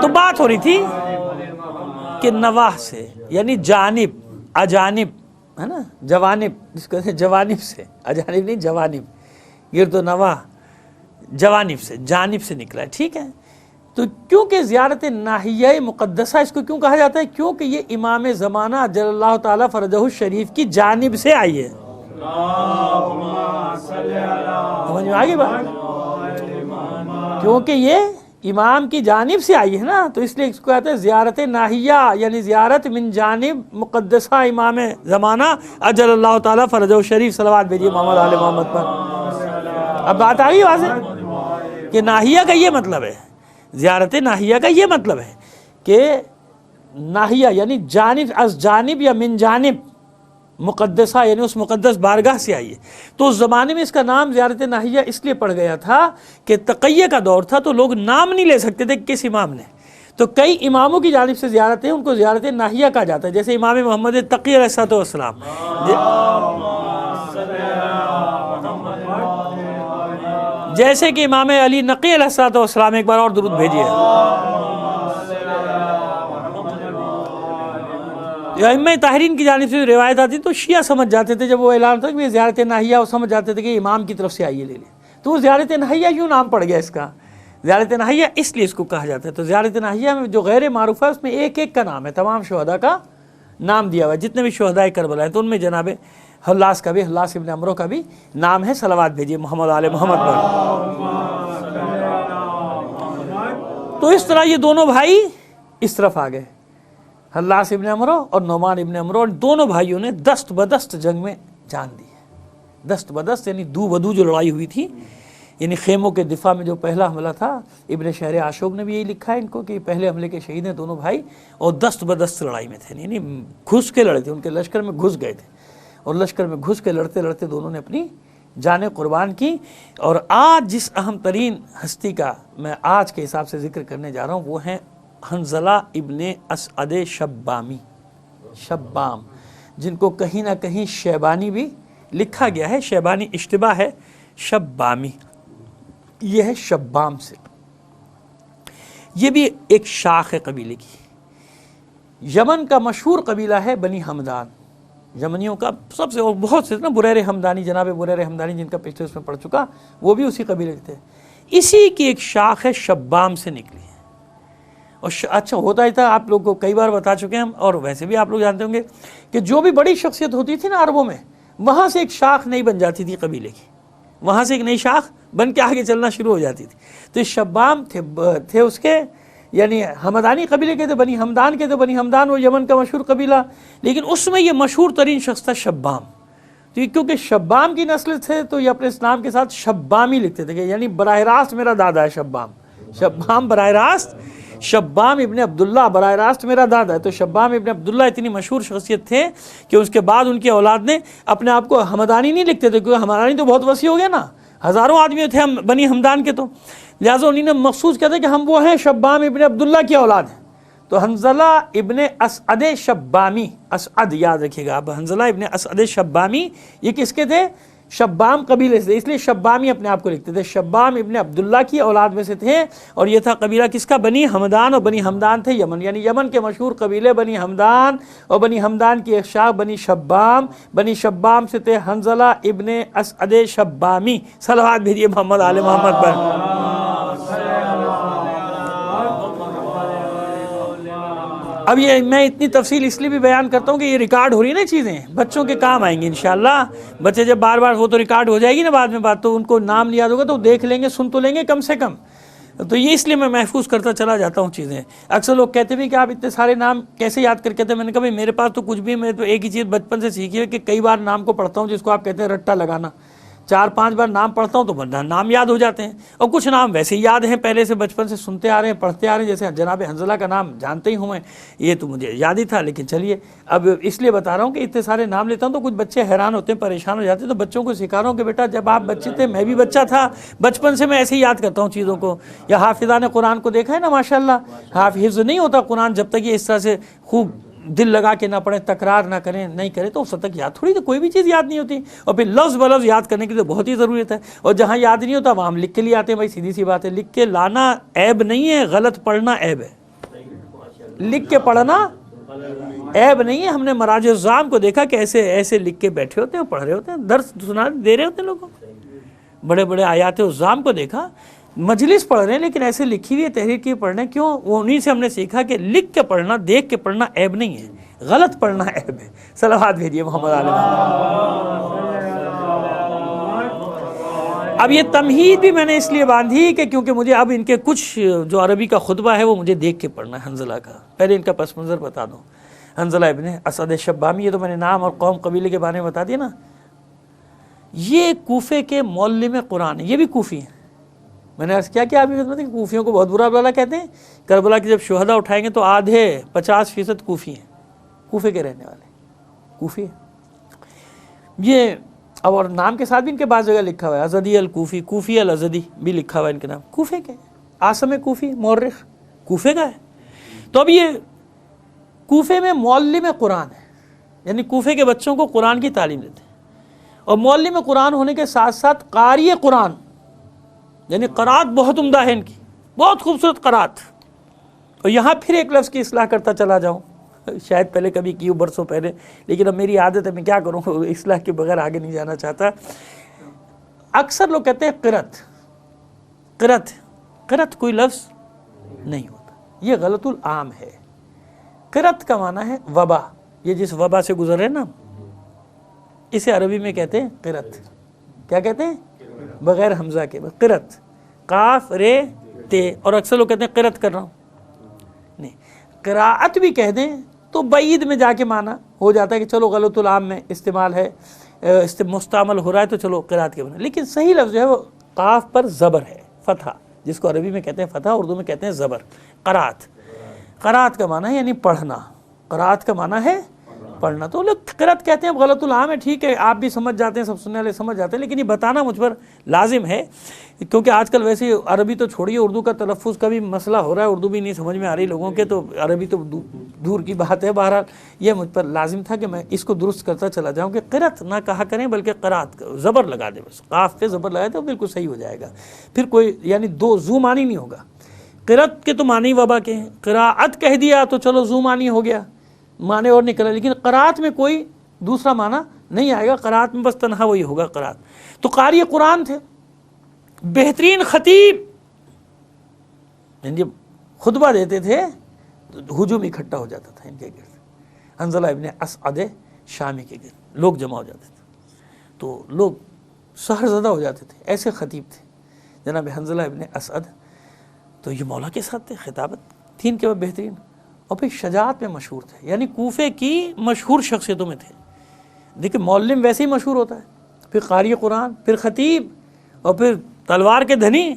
تو بات ہو رہی تھی کہ نواح سے, یعنی جانب, اجانب ہے نا, جوانب جس کو کہتے ہیں جوانب سے, اجانب نہیں جوانب, گرد و نواح جوانب سے, جانب سے نکلا ہے. ٹھیک ہے, تو کیونکہ زیارت ناہیہ مقدسہ اس کو کیوں کہا جاتا ہے, کیونکہ یہ امام زمانہ جل اللہ تعالیٰ فرجہ الشریف کی جانب سے آئی ہے. سمجھ میں آگے بات, کیونکہ یہ امام کی جانب سے آئی ہے نا, تو اس لیے اس کو کہتے ہیں زیارت ناہیہ, یعنی زیارت من جانب مقدسہ امام زمانہ اجل اللہ تعالیٰ فرجہ الشریف. صلوات بھیجیے محمد آل محمد پر. اب بات آ گئی واضح کہ ناہیہ کا یہ مطلب ہے, زیارت ناہیہ کا یہ مطلب ہے کہ ناہیہ یعنی جانب, از جانب یا من جانب مقدسہ, یعنی اس مقدس بارگاہ سے آئی ہے. تو اس زمانے میں اس کا نام زیارت ناہیہ اس لیے پڑ گیا تھا کہ تقیہ کا دور تھا, تو لوگ نام نہیں لے سکتے تھے کس امام نے. تو کئی اماموں کی جانب سے زیارتیں ان کو زیارت ناہیہ کہا جاتا ہے, جیسے امام محمد تقی علیہ السلام. جیسے کہ امام علی نقی علیہ السلام. ایک بار اور درود بھیجیے. ائمہ طاہرین کی جانب سے روایت آتی تو شیعہ سمجھ جاتے تھے جب وہ اعلان تھا کہ یہ زیارت ناہیہ, وہ سمجھ جاتے تھے کہ امام کی طرف سے آئیے لے لیں. تو وہ زیارت ناہیہ کیوں نام پڑ گیا اس کا, زیارت ناحیہ اس لیے اس کو کہا جاتا ہے. تو زیارت ناحیہ میں جو غیر معروف ہے اس میں ایک ایک کا نام ہے, تمام شہداء کا نام دیا ہوا ہے, جتنے بھی شہداء کربلا ہیں. تو ان میں جناب حلاس کا بھی, حلاس ابن عمرو کا بھی نام ہے. صلوات بھیجیے محمد آل محمد پر. تو اس طرح یہ دونوں بھائی اس طرف آ گئے, حلاس ابن عمرو اور نعمان ابن عمرو, اور دونوں بھائیوں نے دست بدست جنگ میں جان دی ہے. دست بدست یعنی دو بدو جو لڑائی ہوئی تھی, یعنی خیموں کے دفاع میں جو پہلا حملہ تھا, ابن شہر عاشوق نے بھی یہی لکھا ہے ان کو کہ پہلے حملے کے شہید ہیں دونوں بھائی, اور دست بدست لڑائی میں تھے, یعنی گھس کے لڑے تھے, ان کے لشکر میں گھس گئے تھے, اور لشکر میں گھس کے لڑتے لڑتے دونوں نے اپنی جانیں قربان کی. اور آج جس اہم ترین ہستی کا میں آج کے حساب سے ذکر کرنے جا رہا ہوں وہ ہیں حنظلہ ابن اسعد شبامی, شبام, جن کو کہیں نہ کہیں شیبانی بھی لکھا گیا ہے, شیبانی اشتباہ ہے, شبامی یہ ہے شبام سے. یہ بھی ایک شاخ ہے قبیلے کی. یمن کا مشہور قبیلہ ہے بنی حمدان, یمنیوں کا سب سے, اور بہت سے نا بریر حمدانی, جناب بریر حمدانی جن کا پچھلے اس میں پڑھ چکا, وہ بھی اسی قبیلے کے تھے. اسی کی ایک شاخ ہے شبام سے نکلی ہے. اور اچھا ہوتا ہی تھا, آپ لوگ کو کئی بار بتا چکے ہیں ہم, اور ویسے بھی آپ لوگ جانتے ہوں گے کہ جو بھی بڑی شخصیت ہوتی تھی نا عربوں میں, وہاں سے ایک شاخ نئی بن جاتی تھی قبیلے کی, وہاں سے ایک نئی شاخ بن کے آگے چلنا شروع ہو جاتی تھی. تو اس شبام تھے اس کے, یعنی حمدانی قبیلے کے تھے, بنی حمدان کے تھے. بنی حمدان وہ یمن کا مشہور قبیلہ, لیکن اس میں یہ مشہور ترین شخص تھا شبام. تو یہ کیونکہ شبام کی نسل تھے تو یہ اپنے اسلام کے ساتھ شبامی لکھتے تھے, کہ یعنی براہ راست میرا دادا ہے شبام. شبام براہ راست, شبام ابن عبداللہ براہ راست میرا دادا ہے. تو شبام ابن عبداللہ اتنی مشہور شخصیت تھے کہ اس کے بعد ان کی اولاد نے اپنے آپ کو حمدانی نہیں لکھتے تھے, کیونکہ حمدانی تو بہت وسیع ہو گیا نا, ہزاروں آدمی تھے بنی حمدان کے, تو لہٰذا انہوں نے مخصوص کہتے کہ ہم وہ ہیں شبام ابن عبداللہ کی اولاد ہیں. تو حنظلہ ابن اسعد شبامی, اسعد یاد رکھیے گا آپ, حنظلہ ابن اسعد شبامی یہ کس کے تھے؟ شبام قبیلے سے, اس لیے شبامی اپنے آپ کو لکھتے تھے. شبام ابن عبداللہ کی اولاد میں سے تھے, اور یہ تھا قبیلہ کس کا؟ بنی حمدان. اور بنی حمدان تھے یمن, یعنی یمن کے مشہور قبیلے بنی حمدان, اور بنی حمدان کی ایک شاخ بنی شبام. بنی شبام سے تھے حنظلہ ابن اسعد شبامی. صلوات بھیجیے محمد آل محمد پر. اب یہ میں اتنی تفصیل اس لیے بھی بیان کرتا ہوں کہ یہ ریکارڈ ہو رہی ہے نا چیزیں, بچوں کے کام آئیں گی انشاءاللہ. بچے جب بار بار وہ تو ریکارڈ ہو جائے گی نا بعد میں بات, تو ان کو نام یاد ہوگا تو دیکھ لیں گے, سن تو لیں گے کم سے کم. تو یہ اس لیے میں محفوظ کرتا چلا جاتا ہوں چیزیں. اکثر لوگ کہتے بھی کہ آپ اتنے سارے نام کیسے یاد کر کے تھے. میں نے کہا بھائی میرے پاس تو کچھ بھی, میں تو ایک ہی چیز بچپن سے سیکھی ہے کہ کئی بار نام کو پڑھتا ہوں, جس کو آپ کہتے ہیں رٹا لگانا. 4-5 بار نام پڑھتا ہوں تو نام یاد ہو جاتے ہیں, اور کچھ نام ویسے ہی یاد ہیں, پہلے سے بچپن سے سنتے آ رہے ہیں, پڑھتے آ رہے ہیں. جیسے جناب حنظلہ کا نام جانتے ہی ہوں میں, یہ تو مجھے یاد ہی تھا. لیکن چلیے اب اس لیے بتا رہا ہوں کہ اتنے سارے نام لیتا ہوں تو کچھ بچے حیران ہوتے ہیں, پریشان ہو جاتے ہیں. تو بچوں کو سکھا رہا ہوں کہ بیٹا جب آپ بچے تھے میں بھی بچہ تھا, بچپن سے میں ایسے ہی یاد کرتا ہوں چیزوں کو. یا حافظان قرآن کو دیکھا ہے نا, ماشاءاللہ حافظ نہیں ہوتا قرآن جب تک یہ اس طرح سے خوب دل لگا کے نہ پڑھیں, تکرار نہ کریں, نہیں کریں تو اس تک یاد تھوڑی, تو کوئی بھی چیز یاد نہیں ہوتی. اور پھر لفظ بلفظ یاد کرنے کی تو بہت ہی ضرورت ہے. اور جہاں یاد نہیں ہوتا وہاں ہم لکھ کے لیے آتے ہیں. بھائی سیدھی سی بات ہے, لکھ کے لانا عیب نہیں ہے, غلط پڑھنا عیب ہے. لکھ کے پڑھنا عیب نہیں ہے. ہم نے مراجع الزام کو دیکھا کہ ایسے ایسے لکھ کے بیٹھے ہوتے ہیں, پڑھ رہے ہوتے ہیں, درس سنا دے رہے ہوتے ہیں لوگوں. بڑے بڑے آیات الزام کو دیکھا, مجلس پڑھ رہے ہیں لیکن ایسے لکھی ہوئی تحریر کی پڑھ رہے ہیں. کیوں؟ وہ انہیں سے ہم نے سیکھا کہ لکھ کے پڑھنا, دیکھ کے پڑھنا عیب نہیں ہے, غلط پڑھنا عیب ہے. صلوات بھیجیے محمد علیہ. اب یہ تمہید بھی میں نے اس لیے باندھی کہ کیونکہ مجھے اب ان کے کچھ جو عربی کا خطبہ ہے وہ مجھے دیکھ کے پڑھنا ہے حنظلہ کا. پہلے ان کا پس منظر بتا دوں. حنظلہ ابن اسعد شبامی, یہ تو میں نے نام اور قوم قبیلے کے بارے میں بتا دیا نا. یہ کوفے کے معلم قرآن ہیں, یہ بھی کوفی ہیں. میں نے عرض کیا کہ آپ کی خدمت ہے کہ کوفیوں کو بہت برا بلا کہتے ہیں. کربلا کے جب شہداء اٹھائیں گے تو آدھے 50% کوفی ہیں, کوفے کے رہنے والے کوفی ہیں. یہ اور نام کے ساتھ بھی ان کے بعض جگہ لکھا ہوا ہے ازدی الکوفی, کوفی الازدی بھی لکھا ہوا ہے ان کے نام. کوفے کے عاصم کوفی مورخ کوفے کا ہے. تو اب یہ کوفے میں معلم قرآن ہے, یعنی کوفے کے بچوں کو قرآن کی تعلیم دیتے ہیں. اور معلم قرآن ہونے کے ساتھ ساتھ قاری قرآن, یعنی قرات بہت عمدہ ہے ان کی, بہت خوبصورت قرات. اور یہاں پھر ایک لفظ کی اصلاح کرتا چلا جاؤں, شاید پہلے کبھی کی برسوں پہلے, لیکن اب میری عادت ہے, میں کیا کروں, اصلاح کے بغیر آگے نہیں جانا چاہتا. اکثر لوگ کہتے ہیں قرت, قرت قرت کوئی لفظ نہیں ہوتا، یہ غلط العام ہے۔ قرت کا معنی ہے وبا، یہ جس وبا سے گزر رہے نا، اسے عربی میں کہتے ہیں قرت۔ کیا کہتے ہیں؟ بغیر حمزہ کے قرت، قاف رے تے، اور اکثر لوگ کہتے ہیں قرت کر رہا ہوں، نہیں، قراءت بھی کہہ دیں تو بعید میں جا کے معنی ہو جاتا ہے کہ چلو غلط العام میں استعمال ہے، مستعمل ہو رہا ہے تو چلو قرات کے بنا، لیکن صحیح لفظ جو ہے وہ قاف پر زبر ہے، فتحہ، جس کو عربی میں کہتے ہیں فتحہ، اردو میں کہتے ہیں زبر، قرات۔ قرات کا معنی ہے یعنی پڑھنا، قرات کا معنی ہے پڑھنا، تو لوگ قرات کہتے ہیں، اب غلط العام ہے، ٹھیک ہے، آپ بھی سمجھ جاتے ہیں، سب سننے والے سمجھ جاتے ہیں، لیکن یہ بتانا مجھ پر لازم ہے، کیونکہ آج کل ویسے عربی تو چھوڑیے، اردو کا تلفظ کا بھی مسئلہ ہو رہا ہے، اردو بھی نہیں سمجھ میں آ رہی لوگوں کے، تو عربی تو دور کی بات ہے۔ بہرحال یہ مجھ پر لازم تھا کہ میں اس کو درست کرتا چلا جاؤں کہ قرات نہ کہا کریں بلکہ قرات، زبر لگا دیں، بس قاف پہ زبر لگا دیں تو بالکل صحیح ہو جائے گا، پھر کوئی یعنی دو زو معنی نہیں ہوگا۔ قرات کے تو معنی وبا کے ہیں، قراءت کہہ دیا تو چلو زو معنی ہو گیا، معنی اور نکلا، لیکن قرات میں کوئی دوسرا معنی نہیں آئے گا، قرات میں بس تنہا وہی ہوگا قرات۔ تو قاری قرآن تھے، بہترین خطیب، جب خطبہ دیتے تھے تو ہجوم اکٹھا ہو جاتا تھا ان کے گرد، حنظلہ ابن اسعد شامی کے گرد لوگ جمع ہو جاتے تھے، تو لوگ سحر زدہ ہو جاتے تھے، ایسے خطیب تھے جناب حنظلہ ابن اسعد۔ تو یہ مولا کے ساتھ تھے، خطابت تھی ان کے بہترین، اور پھر شجاعت میں مشہور تھے، یعنی کوفے کی مشہور شخصیتوں میں تھے۔ دیکھیں معلم ویسے ہی مشہور ہوتا ہے، پھر قاری قرآن، پھر خطیب، اور پھر تلوار کے دھنی،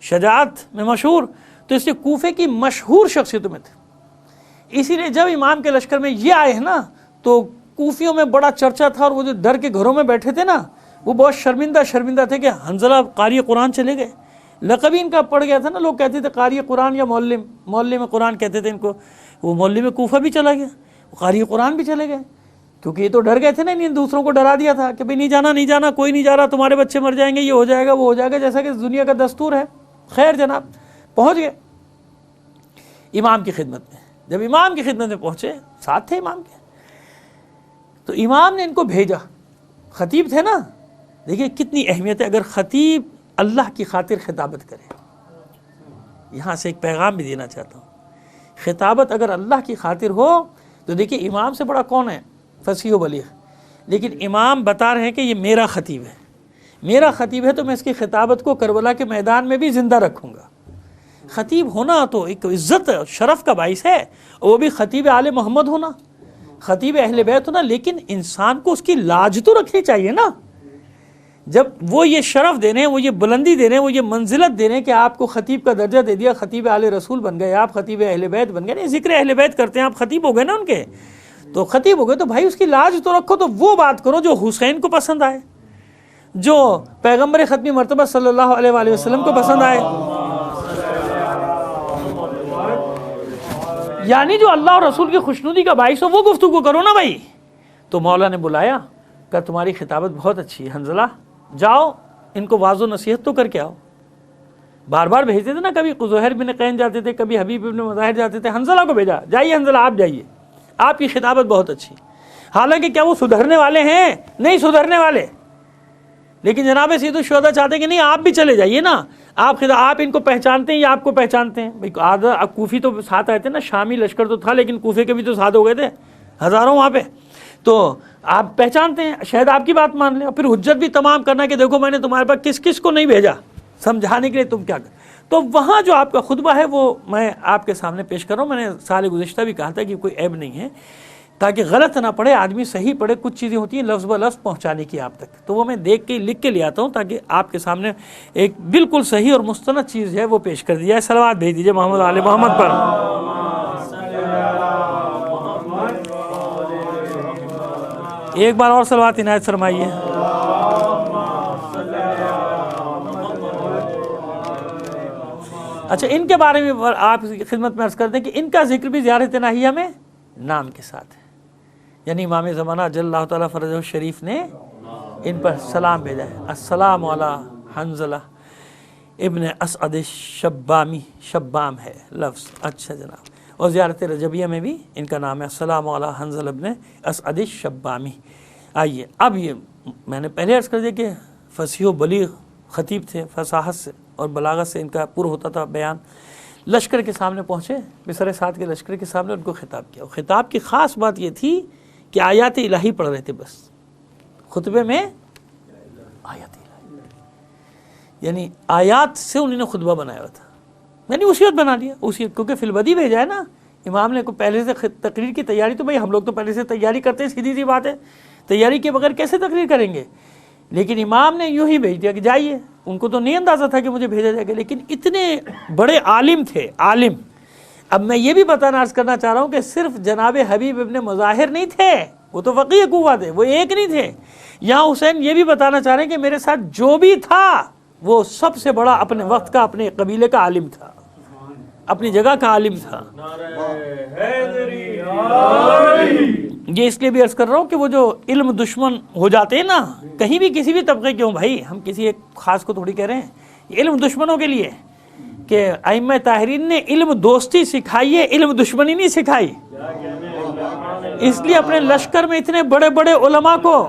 شجاعت میں مشہور، تو اس لیے کوفے کی مشہور شخصیتوں میں تھے۔ اسی لیے جب امام کے لشکر میں یہ آئے ہیں نا تو کوفیوں میں بڑا چرچا تھا، اور وہ جو ڈر کے گھروں میں بیٹھے تھے نا وہ بہت شرمندہ تھے کہ حنظلہ قاری قرآن چلے گئے، لقب ان کا پڑ گیا تھا نا، لوگ کہتے تھے قاری قرآن یا معلم قرآن کہتے تھے ان کو، وہ معلم کوفہ بھی چلا گیا، قاری قرآن بھی چلے گئے، کیونکہ یہ تو ڈر گئے تھے نا، انہیں دوسروں کو ڈرا دیا تھا کہ بھئی نہیں جانا، کوئی نہیں جا رہا، تمہارے بچے مر جائیں گے، یہ ہو جائے گا، وہ ہو جائے گا، جیسا کہ دنیا کا دستور ہے۔ خیر جناب پہنچ گئے امام کی خدمت میں، جب امام کی خدمت میں پہنچے، ساتھ تھے امام کے، تو امام نے ان کو بھیجا، خطیب تھے نا، دیکھیے کتنی اہمیت ہے اگر خطیب اللہ کی خاطر خطابت کرے۔ یہاں سے ایک پیغام بھی دینا چاہتا ہوں، خطابت اگر اللہ کی خاطر ہو تو دیکھیے امام سے بڑا کون ہے؟ فصیح و بلیغ، لیکن امام بتا رہے ہیں کہ یہ میرا خطیب ہے تو میں اس کی خطابت کو کربلا کے میدان میں بھی زندہ رکھوں گا۔ خطیب ہونا تو ایک عزت شرف کا باعث ہے، وہ بھی خطیب آل محمد ہونا، خطیب اہل بیت ہونا، لیکن انسان کو اس کی لاج تو رکھنی چاہیے نا۔ جب وہ یہ شرف دے رہے ہیں، وہ یہ بلندی دے رہے ہیں، وہ یہ منزلت دے رہے ہیں کہ آپ کو خطیب کا درجہ دے دیا، خطیب آل رسول بن گئے آپ، خطیب اہل بیت بن گئے، نہیں ذکر اہل بیت کرتے ہیں آپ، خطیب ہو گئے نا ان کے، تو خطیب ہو گئے تو بھائی اس کی لاج تو رکھو، تو وہ بات کرو جو حسین کو پسند آئے، جو پیغمبر ختمی مرتبہ صلی اللہ علیہ وآلہ وسلم کو پسند آئے، یعنی جو اللہ اور رسول کی خوشنودی کا باعث ہو وہ گفتگو کرو نا بھائی۔ تو مولا نے بلایا کہ تمہاری خطابت بہت اچھی ہے حنظلہ، جاؤ ان کو واضح نصیحت تو کر کے آؤ۔ بار بار بھیجتے تھے نا، کبھی زہیر بن قین جاتے تھے، کبھی حبیب بن مظاہر جاتے تھے، حنظلہ کو بھیجا، جائیے حنظلہ آپ جائیے، آپ کی خطابت بہت اچھی۔ حالانکہ کیا وہ سدھرنے والے ہیں؟ نہیں سدھرنے والے، لیکن جناب سید الشہداء چاہتے ہیں کہ نہیں آپ بھی چلے جائیے نا، آپ ان کو پہچانتے ہیں یا آپ کو پہچانتے ہیں؟ بھائی آدھا کوفی تو ساتھ آئے تھے نا، شامی لشکر تو تھا لیکن کوفے کے بھی تو ساتھ ہو گئے تھے ہزاروں وہاں پہ، تو آپ پہچانتے ہیں، شاید آپ کی بات مان لیں، اور پھر حجت بھی تمام کرنا کہ دیکھو میں نے تمہارے پاس کس کس کو نہیں بھیجا سمجھانے کے لیے، تم کیا کر۔ تو وہاں جو آپ کا خطبہ ہے وہ میں آپ کے سامنے پیش کر رہا ہوں۔ میں نے سال گزشتہ بھی کہا تھا کہ کوئی عیب نہیں ہے، تاکہ غلط نہ پڑھے آدمی، صحیح پڑھے، کچھ چیزیں ہوتی ہیں لفظ بلفظ پہنچانے کی آپ تک، تو وہ میں دیکھ کے لکھ کے لے آتا ہوں تاکہ آپ کے سامنے ایک بالکل صحیح اور مستند چیز ہے وہ پیش کر دی جائے۔ صلوات بھیج دیجیے محمد آل محمد پر۔ ایک بار اور صلوات عنایت فرمائیے۔ اچھا ان کے بارے میں آپ کی خدمت میں عرض کر دیں کہ ان کا ذکر بھی زیارت ناہیہ میں نام کے ساتھ ہے، یعنی امام زمانہ جل اللہ تعالیٰ فرجہ شریف نے ان پر سلام بھیجا ہے، السلام علی حنظلہ ابن اسعد شبامی، شبام ہے لفظ، اچھا جناب، اور زیارت رجبیہ میں بھی ان کا نام ہے السلام علی حنظلہ ابن اسعد شبامی۔ آئیے اب یہ میں نے پہلے عرض کر دیا کہ فصیح و بلیغ خطیب تھے، فصاحت سے اور بلاغت سے ان کا پر ہوتا تھا بیان. لشکر کے سامنے پہنچے، بسر سعد کے لشکر کے سامنے ان کو خطاب کیا. اور خطاب کی خاص بات یہ تھی کہ آیات الہی پڑھ رہے تھے، بس خطبے میں آیات الہی، یعنی آیات سے انہوں نے خطبہ بنایا ہوا تھا. یعنی وصیت بنا لیا، وصیت، کیونکہ فی البدی بھیجا ہے نا امام نے. کو پہلے سے تقریر کی تیاری، تو بھائی ہم لوگ تو پہلے سے تیاری کرتے ہیں، سیدھی سی بات ہے، تیاری کے بغیر کیسے تقریر کریں گے. لیکن امام نے یوں ہی بھیج دیا کہ جائیے. ان کو تو نہیں اندازہ تھا کہ مجھے بھیجا جائے گا، لیکن اتنے بڑے عالم تھے، عالم. اب میں یہ بھی بتانا عرض کرنا چاہ رہا ہوں کہ صرف جناب حبیب ابن مظاہر نہیں تھے، وہ تو فقیہ قوہ تھے، وہ ایک نہیں تھے. یہاں حسین یہ بھی بتانا چاہ رہے ہیں کہ میرے ساتھ جو بھی تھا وہ سب سے بڑا اپنے وقت کا، اپنے قبیلے کا عالم تھا، اپنی جگہ کا عالم تھا. یہ اس لیے بھی عرض کر رہا ہوں کہ وہ جو علم دشمن ہو جاتے ہیں نا، کہیں بھی کسی بھی طبقے کے ہوں، بھائی ہم کسی ایک خاص کو تھوڑی کہہ رہے ہیں، یہ علم دشمنوں کے لیے کہ ائمہ طاہرین نے علم دوستی سکھائی ہے، علم دشمنی نہیں سکھائی. اس لیے اپنے لشکر میں اتنے بڑے بڑے علماء کو،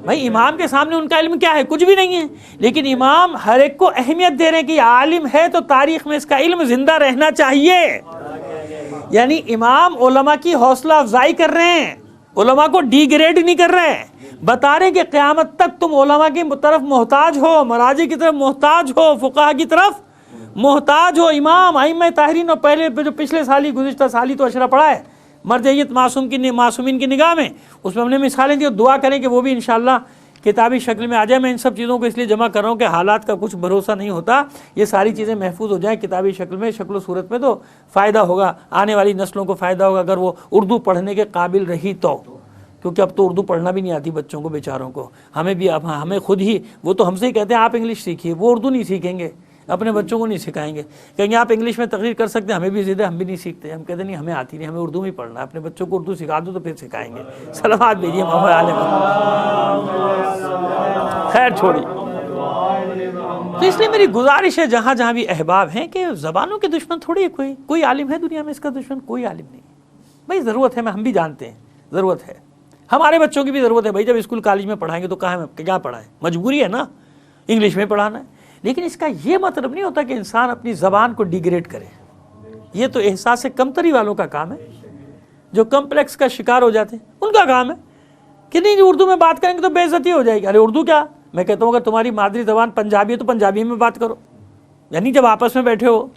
بھائی امام کے سامنے ان کا علم کیا ہے؟ کچھ بھی نہیں ہے، لیکن امام ہر ایک کو اہمیت دے رہے ہیں کہ عالم ہے تو تاریخ میں اس کا علم زندہ رہنا چاہیے. یعنی امام علماء کی حوصلہ افزائی کر رہے ہیں، علماء کو ڈی گریڈ نہیں کر رہے، بتا رہے کہ قیامت تک تم علماء کی طرف محتاج ہو، مراجع کی طرف محتاج ہو، فقہا کی طرف محتاج ہو. امام ائمہ طاہرین، اور پہلے جو پچھلے سال ہی گزشتہ سال ہی تو اشرا پڑھا ہے مرجعیت معصومین کی نگاہ میں، اس میں ہم نے مثالیں دی، اور دعا کریں کہ وہ بھی انشاءاللہ کتابی شکل میں آ جائے. میں ان سب چیزوں کو اس لیے جمع کر رہا ہوں کہ حالات کا کچھ بھروسہ نہیں ہوتا، یہ ساری چیزیں محفوظ ہو جائیں کتابی شکل میں، شکل و صورت میں، تو فائدہ ہوگا، آنے والی نسلوں کو فائدہ ہوگا اگر وہ اردو پڑھنے کے قابل رہی تو. کیونکہ اب تو اردو پڑھنا بھی نہیں آتی بچوں کو، بیچاروں کو. ہمیں بھی اب ہمیں خود ہی، وہ تو ہم سے ہی کہتے ہیں آپ انگلش سیکھیے، وہ اردو نہیں سیکھیں گے، اپنے بچوں کو نہیں سکھائیں گے. کہیں گے آپ انگلش میں تقریر کر سکتے ہیں، ہمیں بھی ضد ہے، ہم بھی نہیں سیکھتے. ہم کہتے ہیں نہیں ہمیں آتی نہیں، ہمیں اردو میں ہی پڑھنا ہے. اپنے بچوں کو اردو سکھا دو تو پھر سکھائیں گے. صلوات بھیجیے محمد عالم. خیر چھوڑی. تو اس لیے میری گزارش ہے جہاں جہاں بھی احباب ہیں کہ زبانوں کے دشمن تھوڑی کوئی عالم ہے دنیا میں اس کا دشمن؟ کوئی عالم نہیں. بھائی ضرورت ہے، ہم بھی جانتے ہیں ضرورت ہے، ہمارے بچوں کی بھی ضرورت ہے. بھائی جب اسکول کالج میں پڑھائیں گے تو کہاں کیا پڑھائیں؟ مجبوری ہے نا انگلش میں پڑھانا ہے. لیکن اس کا یہ مطلب نہیں ہوتا کہ انسان اپنی زبان کو ڈیگریڈ کرے. یہ تو احساس کمتری والوں کا کام ہے، جو کمپلیکس کا شکار ہو جاتے ہیں ان کا کام ہے کہ نہیں اردو میں بات کریں گے تو بے عزتی ہو جائے گی. ارے اردو کیا، میں کہتا ہوں اگر تمہاری مادری زبان پنجابی ہے تو پنجابی میں بات کرو. یعنی جب آپس میں بیٹھے ہو،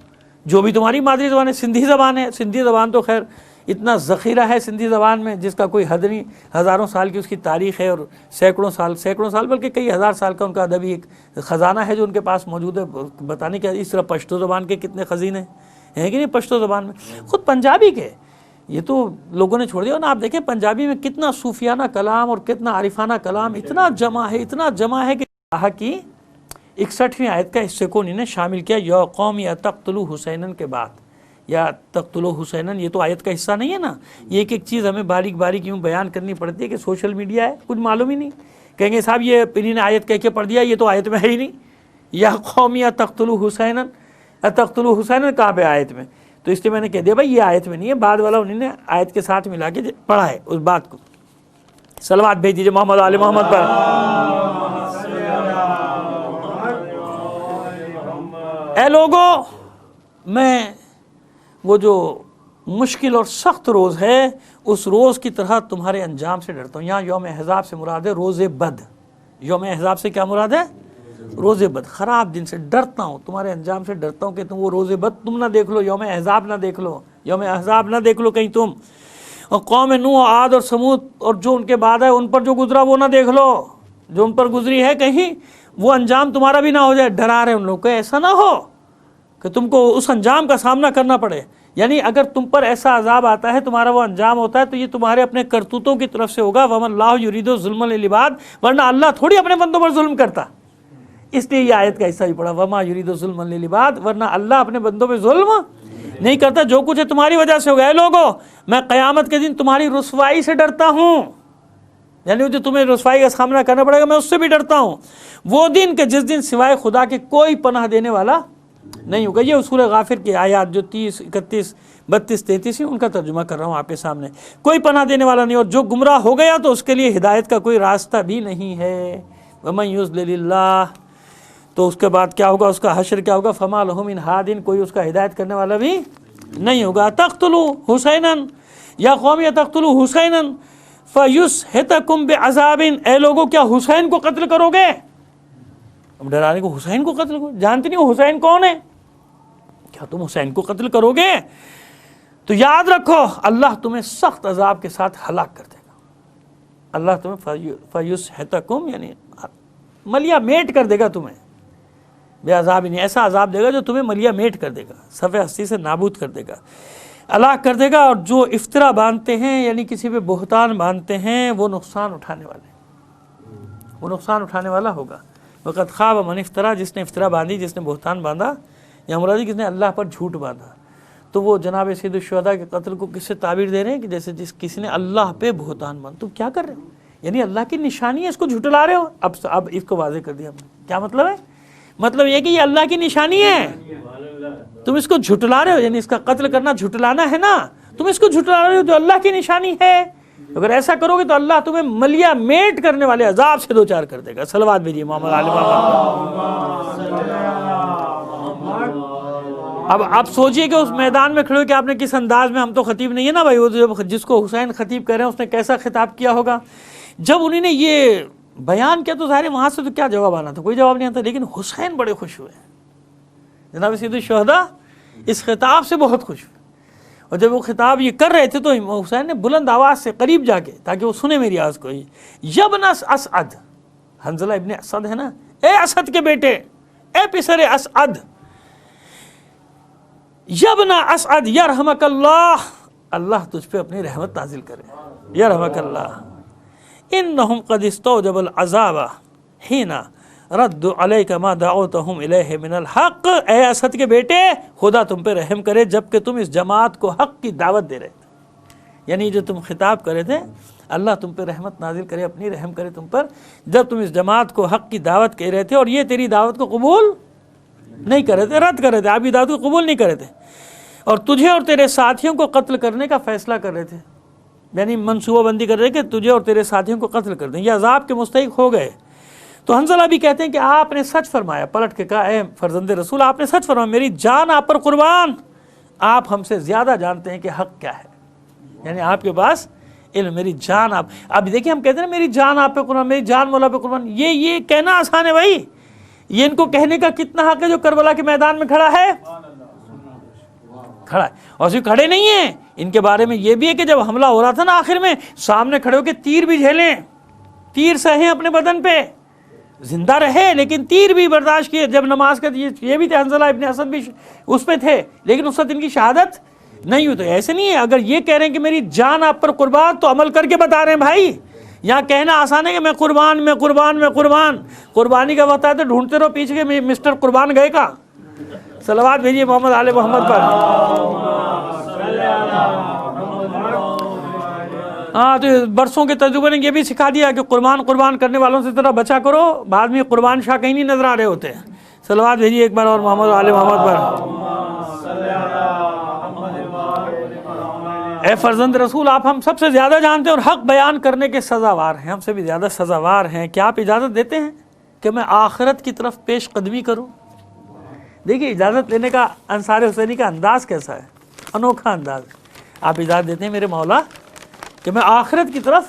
جو بھی تمہاری مادری زبان ہے، سندھی زبان ہے، سندھی زبان تو خیر اتنا ذخیرہ ہے سندھی زبان میں جس کا کوئی حد نہیں، ہزاروں سال کی اس کی تاریخ ہے، اور سینکڑوں سال بلکہ کئی ہزار سال کا ان کا ادبی ایک خزانہ ہے جو ان کے پاس موجود ہے بتانے کے. اس طرح پشتو زبان کے کتنے خزینے ہیں کہ نہیں پشتو زبان میں. خود پنجابی کے یہ تو لوگوں نے چھوڑ دیا نا. آپ دیکھیں پنجابی میں کتنا صوفیانہ کلام اور کتنا عارفانہ کلام اتنا جمع ہے کہ اللہ کی 61ویں آیت کا حصے کو انہوں نے شامل کیا. یا قوم یا تقتلوا حسینن کے بعد، یا تقتلوا حسینن، یہ تو آیت کا حصہ نہیں ہے نا. یہ ایک چیز ہمیں باریک یوں بیان کرنی پڑتی ہے کہ سوشل میڈیا ہے، کچھ معلوم ہی نہیں. کہیں گے صاحب یہ انہوں نے آیت کہہ کے پڑھ دیا، یہ تو آیت میں ہے ہی نہیں. یا قوم یا تقتلوا حسینن، تقتلوا حسینن کہاں پہ آیت میں؟ تو اس لیے میں نے کہہ دیا بھائی یہ آیت میں نہیں ہے، بعد والا انہوں نے آیت کے ساتھ ملا کے پڑھا ہے اس بات کو. صلوات بھیج دیجیے محمد آل محمد پر. اے لوگو، میں وہ جو مشکل اور سخت روز ہے اس روز کی طرح تمہارے انجام سے ڈرتا ہوں. یہاں یوم احزاب سے مراد ہے روز بد. یوم احزاب سے کیا مراد ہے؟ روز بد، خراب دن سے ڈرتا ہوں، تمہارے انجام سے ڈرتا ہوں کہ تم وہ روز بد تم نہ دیکھ لو، یوم احزاب نہ دیکھ لو، یوم احزاب نہ دیکھ لو کہیں تم. اور قوم نوح، عاد اور سمود اور جو ان کے بعد ہے ان پر جو گزرا وہ نہ دیکھ لو، جو ان پر گزری ہے کہیں وہ انجام تمہارا بھی نہ ہو جائے. ڈرا رہے ان لوگوں کو ایسا نہ ہو کہ تم کو اس انجام کا سامنا کرنا پڑے. یعنی اگر تم پر ایسا عذاب آتا ہے، تمہارا وہ انجام ہوتا ہے، تو یہ تمہارے اپنے کرتوتوں کی طرف سے ہوگا. وَمَا اللَّهُ يُرِيدُ ظُلْمًا لِلْعِبَادِ، ورنہ اللہ تھوڑی اپنے بندوں پر ظلم کرتا. اس لیے یہ آیت کا حصہ بھی پڑھا وَمَا يُرِيدُ ظُلْمًا لِلْعِبَادِ، ورنہ اللہ اپنے بندوں پہ ظلم نہیں کرتا. جو کچھ ہے تمہاری وجہ سے ہوگا. اے لوگو، میں قیامت کے دن تمہاری رسوائی سے ڈرتا ہوں. یعنی جو تمہیں رسوائی کا سامنا کرنا پڑے گا میں اس سے بھی ڈرتا ہوں. وہ دن کہ جس دن سوائے خدا کے کوئی پناہ دینے والا نہیں ہوگا. یہ سورہ غافر کی آیات جو 30، 31، 32، 33 ہیں ان کا ترجمہ کر رہا ہوں آپ کے سامنے. کوئی پناہ دینے والا نہیں، اور جو گمراہ ہو گیا تو اس کے لیے ہدایت کا کوئی راستہ بھی نہیں ہے. وَمَن يُضْلِلِ اللَّهُ، تو اس کے بعد کیا ہوگا، اس کا حشر کیا ہوگا، فما لہم من ہادٍ، کوئی اس کا ہدایت کرنے والا بھی نہیں ہوگا. تقتلوا حسینا یا قوم تقتلوا حسینا فیسحتکم بعذاب، اے لوگوں کیا حسین کو قتل کرو گے؟ اب ڈرانے کو حسین کو قتل کرو، جانتے نہیں ہو حسین کون ہے، کیا تم حسین کو قتل کرو گے؟ تو یاد رکھو اللہ تمہیں سخت عذاب کے ساتھ ہلاک کر دے گا. اللہ تمہیں فیسحتکم یعنی ملیا میٹ کر دے گا، تمہیں بے عذاب نہیں، ایسا عذاب دے گا جو تمہیں ملیا میٹ کر دے گا، صفحہ ہستی سے نابود کر دے گا، ہلاک کر دے گا. اور جو افطرا باندھتے ہیں یعنی کسی پہ بہتان باندھتے ہیں وہ نقصان اٹھانے والے، وہ نقصان اٹھانے والا ہوگا. وقت خواب من افطرا، جس نے افطرا باندھی، جس نے بہتان باندھا، یا مرادی جس نے اللہ پر جھوٹ باندھا. تو وہ جناب سید الشہداء کے قتل کو کس سے تعبیر دے رہے ہیں کہ جیسے کسی نے اللہ پہ بہتان باندھا. تم کیا کر رہے ہو؟ یعنی اللہ کی نشانی ہے، اس کو جھٹلا رہے ہو. اب اس کو واضح کر دیا ہم نے. کیا مطلب ہے؟ مطلب یہ کہ یہ اللہ کی نشانی ہے، تم اس کو جھٹلا رہے ہو، یعنی اس کا قتل کرنا جھٹلانا ہے نا، تم اس کو جھٹلا رہے ہو جو اللہ کی نشانی ہے. اگر ایسا کرو گے تو اللہ تمہیں ملیا میٹ کرنے والے عذاب سے دوچار کر دے گا. صلوات بھیجیے محمد علی محمد. اب آپ سوچئے کہ اس میدان میں کھڑے ہو کہ آپ نے کس انداز میں، ہم تو خطیب نہیں ہے نا بھائی، وہ جس کو حسین خطیب کہہ رہے ہیں اس نے کیسا خطاب کیا ہوگا. جب انہوں نے یہ بیان کیا تو ظاہر ہے وہاں سے تو کیا جواب آنا تھا، کوئی جواب نہیں آتا. لیکن حسین بڑے خوش ہوئے، جناب سید الشہداء اس خطاب سے بہت خوش ہوئے. اور جب وہ خطاب یہ کر رہے تھے تو حسین نے بلند آواز سے قریب جا کے، تاکہ وہ سنے میری آواز کو، یبن اسعد، حنظلہ ابن اسد ہے نا، اے اسد کے بیٹے، اے پسر اسعد، یبن اسعد یرحمک اللہ، اللہ تجھ پہ اپنی رحمت نازل کرے، یرحمک اللہ. انہم قد استوجب العذاب حین رد علیک ما دعوتہم الیہ من الحق، اے اسد کے بیٹے خدا تم پہ رحم کرے جبکہ تم اس جماعت کو حق کی دعوت دے رہے تھے. یعنی جو تم خطاب کرے تھے، اللہ تم پہ رحمت نازل کرے، اپنی رحم کرے تم پر، جب تم اس جماعت کو حق کی دعوت کہہ رہے تھے اور یہ تیری دعوت کو قبول نہیں کر رہے تھے، رد کر رہے تھے، آپ کی دعوت کو قبول نہیں کر رہے تھے، اور تجھے اور تیرے ساتھیوں کو قتل کرنے کا فیصلہ کر رہے تھے. یعنی منصوبہ بندی کر رہے کہ تجھے اور تیرے ساتھیوں کو قتل کر دیں، یہ عذاب کے مستحق ہو گئے. تو حنظلہ بھی کہتے ہیں کہ آپ نے سچ فرمایا، پلٹ کے کہا اے فرزند رسول آپ نے سچ فرمایا، میری جان آپ پر قربان، آپ ہم سے زیادہ جانتے ہیں کہ حق کیا ہے. یعنی آپ کے پاس علم، میری جان آپ، اب دیکھیں ہم کہتے ہیں میری جان آپ پہ قربان، میری جان مولا پہ قربان، یہ کہنا آسان ہے بھائی، یہ ان کو کہنے کا کتنا حق ہے جو کربلا کے میدان میں کھڑا ہے، کھڑا ہے. اور صرف کھڑے نہیں ہیں، ان کے بارے میں یہ بھی ہے کہ جب حملہ ہو رہا تھا نا آخر میں، سامنے کھڑے ہو کے تیر بھی جھیلیں، تیر سہیں اپنے بدن پہ، زندہ رہے لیکن تیر بھی برداشت کیے. جب نماز کا یہ بھی تھے، حنظلہ ابن اسد بھی اس میں تھے، لیکن اس وقت ان کی شہادت نہیں ہوئی. تو ایسے نہیں ہے، اگر یہ کہہ رہے ہیں کہ میری جان آپ پر قربان تو عمل کر کے بتا رہے ہیں بھائی. یہاں کہنا آسان ہے کہ میں قربان، میں قربان، میں قربان، قربانی کا وقت آئے تو ڈھونڈتے رہو پیچھے کے مسٹر قربان گئے کا. صلوات بھیجیے محمد آل محمد پر. ہاں تو برسوں کے تجربے نے یہ بھی سکھا دیا کہ قربان کرنے والوں سے ذرا بچا کرو، بعد میں قربان شاہ کہیں نہیں نظر آ رہے ہوتے. صلوات بھیجیے ایک بار اور محمد آل محمد پر. اے فرزند رسول آپ ہم سب سے زیادہ جانتے ہیں اور حق بیان کرنے کے سزاوار ہیں، ہم سے بھی زیادہ سزاوار ہیں. کیا آپ اجازت دیتے ہیں کہ میں آخرت کی طرف پیش قدمی کروں؟ دیکھیے اجازت لینے کا انصار حسینی کا انداز کیسا ہے، انوکھا انداز ہے. آپ اجازت دیتے ہیں میرے مولا کہ میں آخرت کی طرف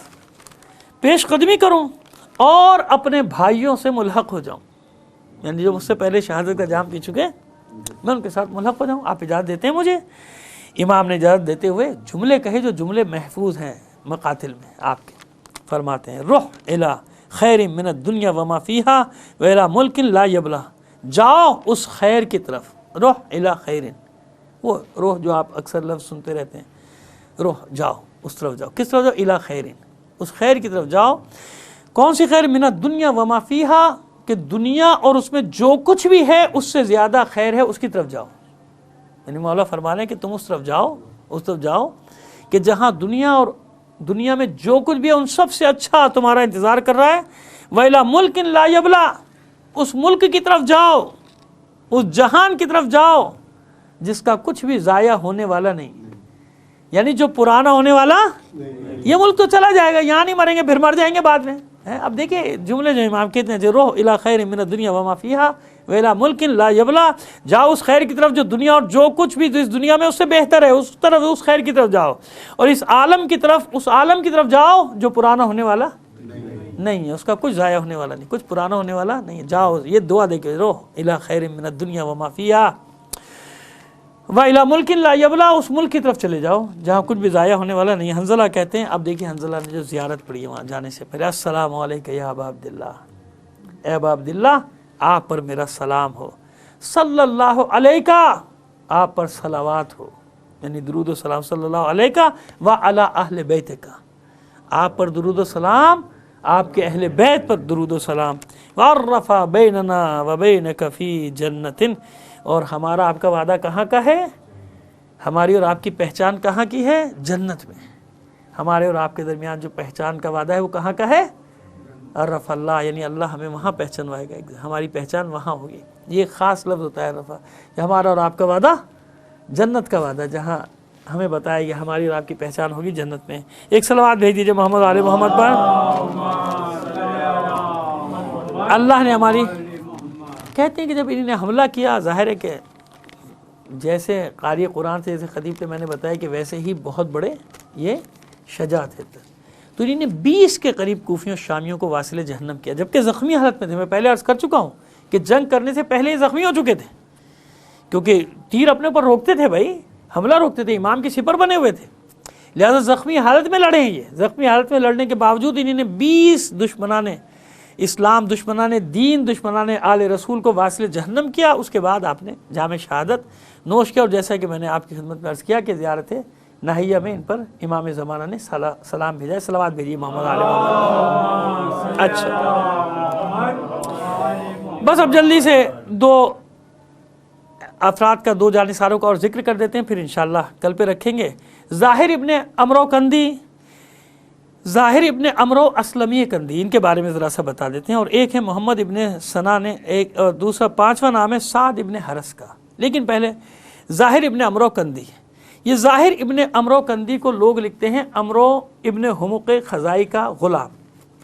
پیش قدمی کروں اور اپنے بھائیوں سے ملحق ہو جاؤں، یعنی جو مجھ سے پہلے شہادت کا جام پی چکے میں ان کے ساتھ ملحق ہو جاؤں. آپ اجازت دیتے ہیں مجھے؟ امام نے اجازت دیتے ہوئے جملے کہے جو جملے محفوظ ہیں مقاتل میں آپ کے، فرماتے ہیں روح الی خیر من الدنیا وما فیہا ویلا ملک لا یبلا، جاؤ اس خیر کی طرف، روح الی خیر، وہ روح جو آپ اکثر لفظ سنتے رہتے ہیں، روح جاؤ اس طرف جاؤ. کس طرف جاؤ؟ الی خیر، اس خیر کی طرف جاؤ. کون سی خیر؟ من الدنیا وما فیہا، کہ دنیا اور اس میں جو کچھ بھی ہے اس سے زیادہ خیر ہے، اس کی طرف جاؤ. یعنی مولا فرما رہے ہیں کہ تم اس طرف جاؤ کہ جہاں دنیا اور دنیا میں جو کچھ بھی ہے ان سب سے اچھا تمہارا انتظار کر رہا ہے. وَإِلَى مُلْكٍ لَا يَبْلَى، اس ملک کی طرف جاؤ، اس جہان کی طرف جاؤ جس کا کچھ بھی ضائع ہونے والا نہیں، یعنی جو پرانا ہونے والا، یہ ملک تو چلا جائے گا، یہاں نہیں مریں گے پھر مر جائیں گے بعد میں، اب دیکھیں جملے جو امام کہتے ہیں، جو روح الی خیر من الدنیا وما فیہا ویلا ملک لا یبلا، جاؤ اس خیر کی طرف جو دنیا اور جو کچھ بھی اس دنیا میں اس سے بہتر ہے، اس طرف اس خیر کی طرف جاؤ، اور اس عالم کی طرف جاؤ جو پرانا ہونے والا نہیں ہے، اس کا کچھ ضائع ہونے والا نہیں، کچھ پرانا ہونے والا نہیں ہے، جاؤ یہ دعا دے کے روح الی خیر من الدنیا وما فیہا وَإِلَى مُلْكٍ لَا يَبْلَى، اس ملک کی طرف چلے جاؤ جہاں کچھ بھی ضائع ہونے والا نہیں۔ حنظلہ کہتے ہیں، اب دیکھیں حنظلہ نے جو زیارت پڑھی ہے وہاں جانے سے پہلے، السلام علیکہ یا ابا عبداللہ، اے ابا عبداللہ آپ پر میرا سلام ہو، صلی اللہ علیکہ آپ پر صلوات ہو، یعنی درود و سلام، صلی اللہ علیکہ وعلی اہل بیتک، آپ پر درود و سلام، آپ کے اہل بیت پر درود و سلام، وعرفا بیننا وبینک فی جنت، اور ہمارا آپ کا وعدہ کہاں کا ہے، ہماری اور آپ کی پہچان کہاں کی ہے، جنت میں، ہمارے اور آپ کے درمیان جو پہچان کا وعدہ ہے وہ کہاں کا ہے، عرف اللہ، یعنی اللہ ہمیں وہاں پہچانوائے گا، ہماری پہچان وہاں ہوگی، یہ خاص لفظ ہوتا ہے عرفہ، کہ ہمارا اور آپ کا وعدہ جنت کا وعدہ، جہاں ہمیں بتایا کہ ہماری اور آپ کی پہچان ہوگی جنت میں۔ ایک صلوات بھیج دیجیے محمد آل محمد پر۔ اللہ نے ہماری، کہتے ہیں کہ جب انہوں نے حملہ کیا، ظاہر ہے کہ جیسے قاری قرآن سے، جیسے خطیب سے میں نے بتایا کہ ویسے ہی بہت بڑے یہ شجاع تھے، تو انہوں نے 20 کے قریب کوفیوں شامیوں کو واصل جہنم کیا، جبکہ زخمی حالت میں تھے۔ میں پہلے عرض کر چکا ہوں کہ جنگ کرنے سے پہلے ہی زخمی ہو چکے تھے، کیونکہ تیر اپنے اوپر روکتے تھے، بھائی حملہ روکتے تھے، امام کے سپر بنے ہوئے تھے، لہذا زخمی حالت میں لڑے ہیں۔ یہ زخمی حالت میں لڑنے کے باوجود انہوں نے 20 دشمنان اسلام، دشمنان دین، دشمنان آل رسول کو واصل جہنم کیا۔ اس کے بعد آپ نے جام شہادت نوش کیا، اور جیسا کہ میں نے آپ کی خدمت میں عرض کیا کہ زیارت نہیہ میں ان پر امام زمانہ نے سلام بھیجا ہے، صلوات بھیجیے محمد آل محمد۔ اچھا بس اب جلدی سے دو افراد کا، دو جانثاروں کا اور ذکر کر دیتے ہیں، پھر انشاءاللہ کل پہ رکھیں گے۔ ظاہر ابن عمرو کندی، ظاہر ابن عمرو اسلمی کندی، ان کے بارے میں ذرا سا بتا دیتے ہیں، اور ایک ہے محمد ابن ثنا نے، ایک اور دوسرا پانچواں نام ہے سعد ابن حرس کا، لیکن پہلے ظاہر ابن عمرو کندی۔ یہ ظاہر ابن عمرو کندی کو لوگ لکھتے ہیں عمرو ابن حمق خزائی کا غلام۔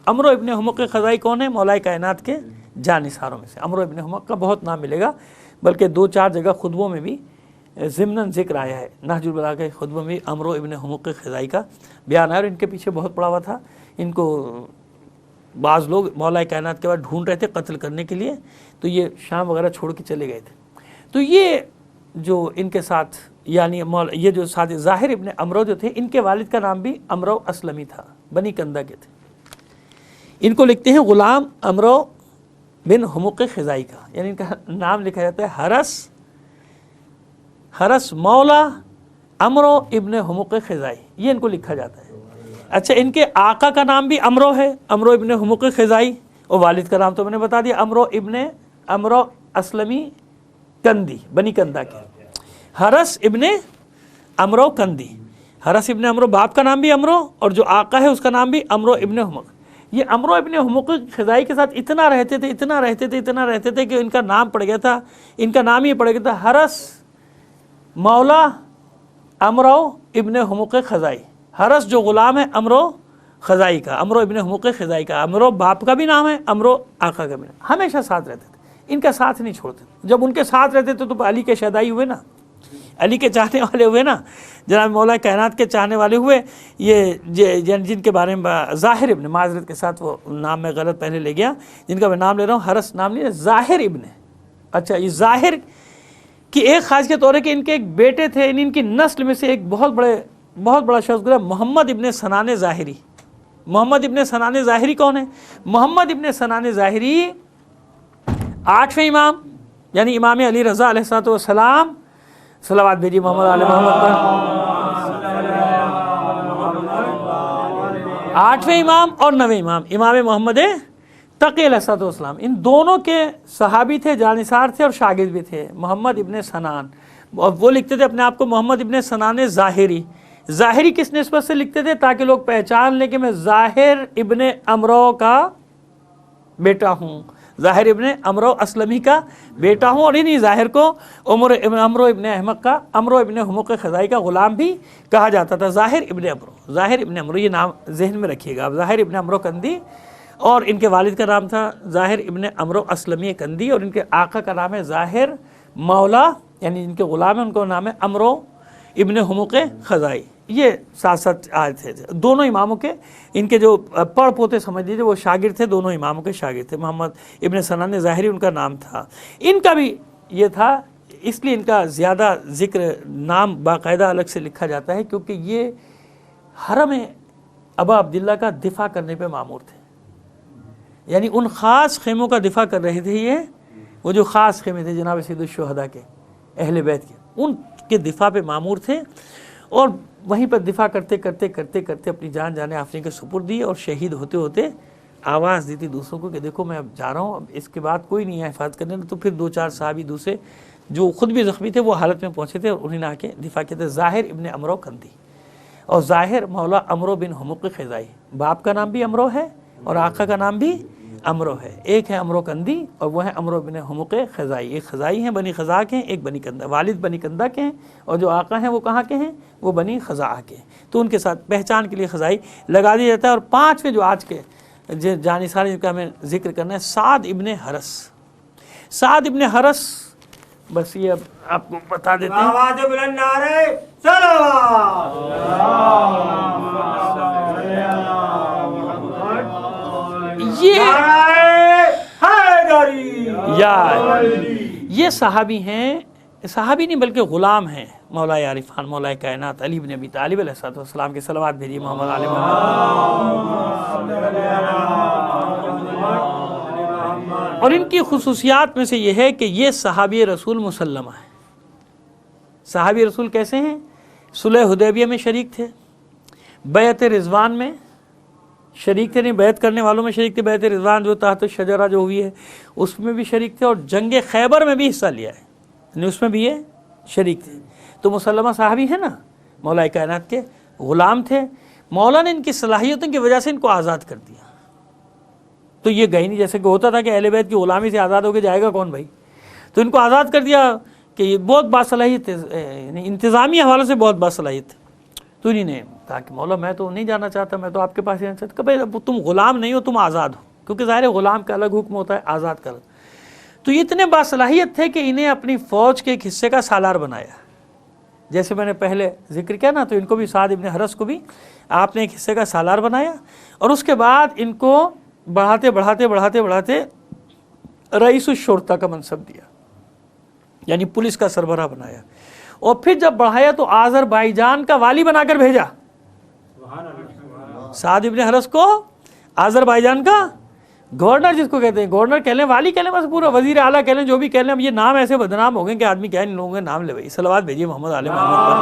عمرو ابن حمق خزائی کون ہے؟ مولا کائنات کے جانثاروں میں سے عمرو ابن حمق کا بہت نام ملے گا، بلکہ 2-4 جگہ خطبوں میں بھی ضمناً ذکر آیا ہے، نہج البلاغہ کے خطبوں میں عمرو ابن حمق خزائی کا بیان ہے، اور ان کے پیچھے بہت پڑا ہوا تھا۔ ان کو بعض لوگ مولا کائنات کے بعد ڈھونڈ رہے تھے قتل کرنے کے لیے، تو یہ شام وغیرہ چھوڑ کے چلے گئے تھے۔ تو یہ جو ان کے ساتھ، یعنی یہ جو ساتھ ظاہر ابن عمرو جو تھے، ان کے والد کا نام بھی عمرو اسلمی تھا، بنی کندہ کے تھے۔ ان کو لکھتے ہیں غلام عمرو بن حمق خزائی کا، یعنی ان کا نام لکھا جاتا ہے حرس مولا عمرو ابن حمق خزائی، یہ ان کو لکھا جاتا ہے۔ اچھا، ان کے آقا کا نام بھی عمرو ہے، عمرو ابن حمق خزائی، اور والد کا نام تو میں نے بتا دیا، عمرو اسلمی کندی، بنی کندہ کے، حرس ابن عمرو کندی۔ حرس ابن عمرو باپ کا نام بھی عمرو، اور جو آقا ہے اس کا نام بھی عمرو ابن حمق۔ یہ عمرو ابن حمق خزائی کے ساتھ اتنا رہتے تھے کہ ان کا نام پڑ گیا تھا، ان کا نام ہی پڑ گیا تھا حرس مولا عمرو ابن حمق خزائی۔ حرس جو غلام ہے عمرو خزائی کا، عمرو ابن حمق خزائی کا، عمرو باپ کا بھی نام ہے، عمرو آقا کا بھی نام، ہمیشہ ساتھ رہتے تھے، ان کا ساتھ نہیں چھوڑتے۔ جب ان کے ساتھ رہتے تھے تو علی کے شہدائی ہوئے نا، علی کے چاہنے والے ہوئے نا، جناب مولا کائنات کے چاہنے والے ہوئے۔ یہ جن کے بارے میں ظاہر ابن، معذرت کے ساتھ وہ نام میں غلط پہلے لے گیا، جن کا میں نام لے رہا ہوں، حرس نام نہیں، ظاہر ابن۔ اچھا، یہ ظاہر کی ایک خاصیت اور ہے کہ ان کے ایک بیٹے تھے، ان کی نسل میں سے ایک بہت بڑا شخص گزرا، محمد ابن سنان ظاہری۔ محمد ابن سنان ظاہری کون ہے؟ محمد ابن سنان ظاہری 8ویں امام، یعنی امام علی رضا علیہ السلام، صلوات بھیجیے محمد آل محمد پر۔ 8ویں امام اور 9ویں امام، امام محمد تقی علیہ السلام، ان دونوں کے صحابی تھے، جانثار تھے اور شاگرد بھی تھے، محمد ابن سنان۔ اور وہ لکھتے تھے اپنے آپ کو محمد ابن سنان ظاہری۔ ظاہری کس نسبت سے لکھتے تھے؟ تاکہ لوگ پہچان لیں کہ میں ظاہر ابن عمرو کا بیٹا ہوں، ظاہر ابن عمرو اسلمی کا بیٹا ہوں، اور انہی ظاہر کو عمرو ابن احمق کا، عمرو ابن حمق خزائی کا غلام بھی کہا جاتا تھا، ظاہر ابن عمرو۔ ظاہر ابن عمرو، یہ نام ذہن میں رکھیے گا آپ، ظاہر ابن عمرو کندی اور ان کے والد کا نام تھا ظاہر ابن عمرو اسلمی کندی، اور ان کے آقا کا نام ہے ظاہر مولا، یعنی ان کے غلام ہیں ان کا نام ہے عمرو ابن حمق خزائی۔ یہ ساتھ ساتھ آئے تھے دونوں اماموں کے، ان کے جو پڑھ پوتے سمجھ لیجیے وہ شاگرد تھے، دونوں اماموں کے شاگرد تھے۔ محمد ابن سنان ظاہری ان کا نام تھا۔ ان کا بھی یہ تھا، اس لیے ان کا زیادہ ذکر نام باقاعدہ الگ سے لکھا جاتا ہے، کیونکہ یہ حرم ابا عبداللہ کا دفاع کرنے پہ مامور تھے، یعنی ان خاص خیموں کا دفاع کر رہے تھے یہ، وہ جو خاص خیمے تھے جناب سید الشہداء کے، اہل بیت کے، ان کے دفاع پہ مامور تھے، اور وہیں پر دفاع کرتے کرتے کرتے کرتے اپنی جان جانے آفرین کے سپرد دی، اور شہید ہوتے ہوتے آواز دی تھی دوسروں کو کہ دیکھو میں اب جا رہا ہوں، اب اس کے بعد کوئی نہیں ہے حفاظت کرنے۔ تو پھر 2-4 صحابی دوسرے جو خود بھی زخمی تھے وہ حالت میں پہنچے تھے، اور انہیں نے آ کے دفاع کیا تھا، ظاہر ابن عمرو کندی اور ظاہر مولا عمرو بن حمق خزائی۔ باپ کا نام بھی عمرو ہے اور آقا کا نام بھی عمرو ہے، ایک ہے عمرو کندی اور وہ ہے عمرو بن حمق خزائی۔ ایک خزائی ہیں بنی خزاع کے ہیں، ایک بنی کندہ، والد بنی کندہ کے ہیں، اور جو آقا ہیں وہ کہاں کے ہیں؟ وہ بنی خزاع کے ہیں۔ تو ان کے ساتھ پہچان کے لیے خزائی لگا دیا جاتا ہے۔ اور 5ویں جو آج کے جانثار کا ہمیں ذکر کرنا ہے، سعد ابن حرس۔ سعد ابن حرس، بس یہ اب آپ کو بتا دیتے ہیں۔ آواز بلند نعرہ صلوات۔ یہ صحابی ہیں، صحابی نہیں بلکہ غلام ہیں مولا عارفان، مولا کائنات علی بن ابی طالب علیہ السلام کے صلوات بھیجیے محمد علی محمد۔ اور ان کی خصوصیات میں سے یہ ہے کہ یہ صحابی رسول مسلمہ ہیں۔ صحابی رسول کیسے ہیں؟ صلح حدیبیہ میں شریک تھے، بیعت رضوان میں شریک تھے، نہیں بیعت کرنے والوں میں شریک تھے، بیعت رضوان جو تحت الشجرہ جو ہوئی ہے اس میں بھی شریک تھے، اور جنگ خیبر میں بھی حصہ لیا ہے، یعنی اس میں بھی یہ شریک تھے۔ تو مسلمہ صحابی ہیں نا، مولا کائنات کے غلام تھے، مولا نے ان کی صلاحیتوں کی وجہ سے ان کو آزاد کر دیا۔ تو یہ گئی نہیں، جیسے کہ ہوتا تھا کہ اہل بیت کی غلامی سے آزاد ہو کے جائے گا کون بھائی، تو ان کو آزاد کر دیا کہ یہ بہت باصلاحیت ہے، یعنی انتظامی حوالے سے بہت باصلاحیت ہے۔ تو انہیں نے کہا کہ مولا میں تو نہیں جانا چاہتا، میں تو آپ کے پاس ہی رہنا چاہتا، کہ بھائی تم غلام نہیں ہو، تم آزاد ہو، کیونکہ ظاہر غلام کا الگ حکم ہوتا ہے، آزاد کا الگ۔ تو یہ اتنے باصلاحیت تھے کہ انہیں اپنی فوج کے ایک حصے کا سالار بنایا، جیسے میں نے پہلے ذکر کیا نا، تو ان کو بھی سعد ابن حرس کو بھی آپ نے ایک حصے کا سالار بنایا، اور اس کے بعد ان کو بڑھاتے بڑھاتے بڑھاتے بڑھاتے رئیس الشرطہ کا منصب دیا، یعنی پولیس کا سربراہ بنایا، اور پھر جب بڑھایا تو آذربائیجان کا والی بنا کر بھیجا۔ سعد ابن حرس کو آذربائیجان کا گورنر، جس کو کہتے ہیں گورنر کہہ لیں، والی کہہ لیں، بس پورا وزیر اعلیٰ کہہ لیں، جو بھی کہہ لیں، اب یہ نام ایسے بدنام ہو گئے کہ آدمی کیا ان لوگوں کے نام لے بھائی۔ صلوات بھیجیے محمد علی محمد پر۔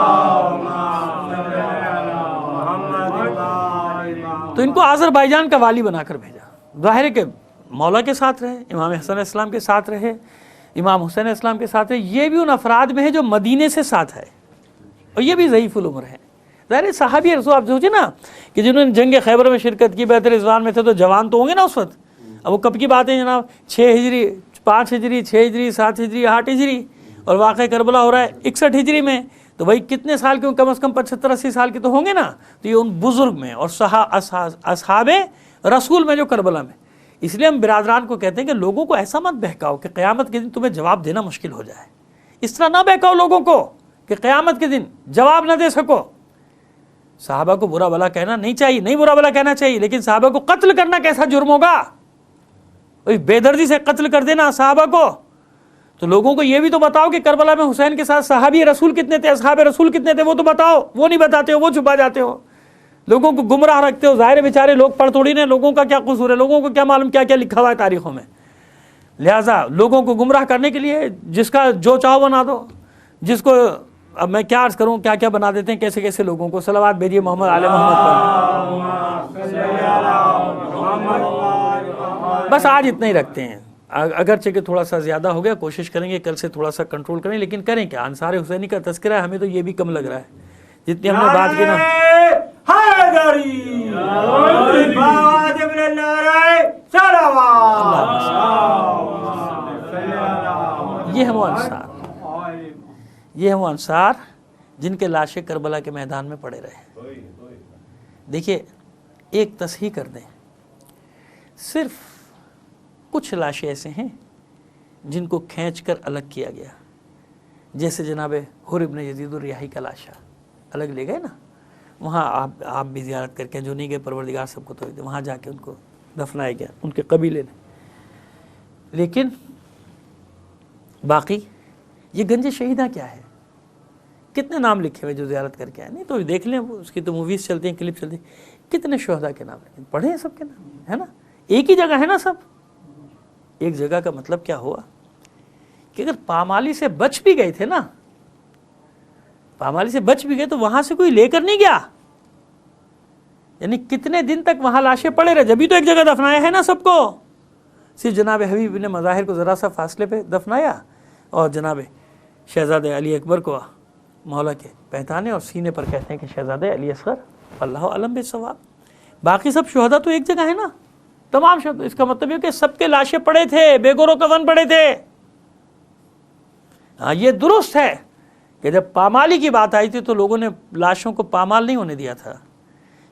تو ان کو آذربائیجان کا والی بنا کر بھیجا، ظاہر ہے کہ مولا کے ساتھ رہے، امام حسن علیہ السلام کے ساتھ رہے، امام حسین علیہ السلام کے ساتھ رہے۔ یہ بھی ان افراد میں ہے جو مدینے سے ساتھ ہے، اور یہ بھی ضعیف العمر ہے۔ ظاہر صحابی رسول، آپ سوچیں نا کہ جنہوں نے جنگ خیبر میں شرکت کی، بیعت رضوان میں تھے، تو جوان تو ہوں گے نا اس وقت۔ اب وہ کب کی بات ہے جناب؟ 6 ہجری، 5 ہجری، 6 ہجری، 7 ہجری، 8 ہجری، اور واقعہ کربلا ہو رہا ہے 61 ہجری میں، تو بھائی کتنے سال کے؟ کم از کم 75-80 سال کے تو ہوں گے نا۔ تو یہ ان بزرگ میں اور اصحاب رسول میں جو کربلا میں، اس لیے ہم برادران کو کہتے ہیں کہ لوگوں کو ایسا مت بہکاؤ کہ قیامت کے دن تمہیں جواب دینا مشکل ہو جائے۔ اس طرح نہ بہکاؤ لوگوں کو کہ قیامت کے دن جواب نہ دے سکو۔ صحابہ کو برا بلا کہنا نہیں چاہیے، نہیں برا بلا کہنا چاہیے، لیکن صحابہ کو قتل کرنا کیسا جرم ہوگا؟ بے دردی سے قتل کر دینا صحابہ کو۔ تو لوگوں کو یہ بھی تو بتاؤ کہ کربلا میں حسین کے ساتھ صحابی رسول کتنے تھے، اصحاب رسول کتنے تھے، وہ تو بتاؤ۔ وہ نہیں بتاتے ہو، وہ چھپا جاتے ہو، لوگوں کو گمراہ رکھتے ہو۔ ظاہر بیچارے لوگ پڑھ تھوڑی نے، لوگوں کا کیا قصور ہے، لوگوں کو کیا معلوم کیا کیا لکھا ہوا ہے تاریخوں میں۔ لہٰذا لوگوں کو گمراہ کرنے کے لیے جس کا جو چاہو بنا دو، جس کو اب میں کیا عرض کروں کیا کیا بنا دیتے ہیں کیسے کیسے لوگوں کو۔ صلوات بھیجیے محمد علی محمد پر۔ بس آج اتنا ہی رکھتے ہیں، اگرچہ کہ تھوڑا سا زیادہ ہو گیا، کوشش کریں گے کل سے تھوڑا سا کنٹرول کریں، لیکن کریں کیا، انصار حسینی کا تذکرہ ہے، ہمیں تو یہ بھی کم لگ رہا ہے جتنی ہم نے بات کی نا۔ یہ ہیں وہ انصار، یہ ہیں وہ انصار جن کے لاشیں کربلا کے میدان میں پڑے رہے۔ دیکھیے ایک تصحیح کر دیں، صرف کچھ لاشیں ایسے ہیں جن کو کھینچ کر الگ کیا گیا، جیسے جناب حر ابن یزید الریاحی کا لاشا الگ لے گئے نا، وہاں آپ بھی زیارت کر کے جو نہیں گئے پروردگار سب کو توحید، وہاں جا کے ان کو دفنایا گیا ان کے قبیلے نے. لیکن باقی یہ گنج شہیدہ کیا ہے؟ کتنے نام لکھے ہوئے جو زیارت کر کے آئے؟ نہیں تو دیکھ لیں، اس کی تو موویز چلتی ہیں، کلپ چلتی ہیں، کتنے شہداء کے نام لکھے پڑھے ہیں، سب کے نام ہے نا، ایک ہی جگہ ہے نا سب. ایک جگہ کا مطلب کیا ہوا کہ اگر پامالی سے بچ بھی گئے تھے نا، پامالی سے بچ بھی گئے تو وہاں سے کوئی لے کر نہیں گیا، یعنی کتنے دن تک وہاں لاشیں پڑے رہے، جبھی تو ایک جگہ دفنایا ہے نا سب کو. صرف جناب حبیب بن مظاہر کو ذرا سا فاصلے پہ دفنایا، اور جناب شہزادہ علی اکبر کو مولا کے پہچانے اور سینے پر کہتے ہیں کہ شہزادہ علی اصغر اللہ علم بالصواب. باقی سب شہداء تو ایک جگہ ہے نا، تمام شہداء. اس کا مطلب یہ کہ سب کے لاشیں پڑے تھے، بے گور و کفن پڑے تھے. ہاں یہ درست ہے کہ جب پامالی کی بات آئی تھی تو لوگوں نے لاشوں کو پامال نہیں ہونے دیا تھا،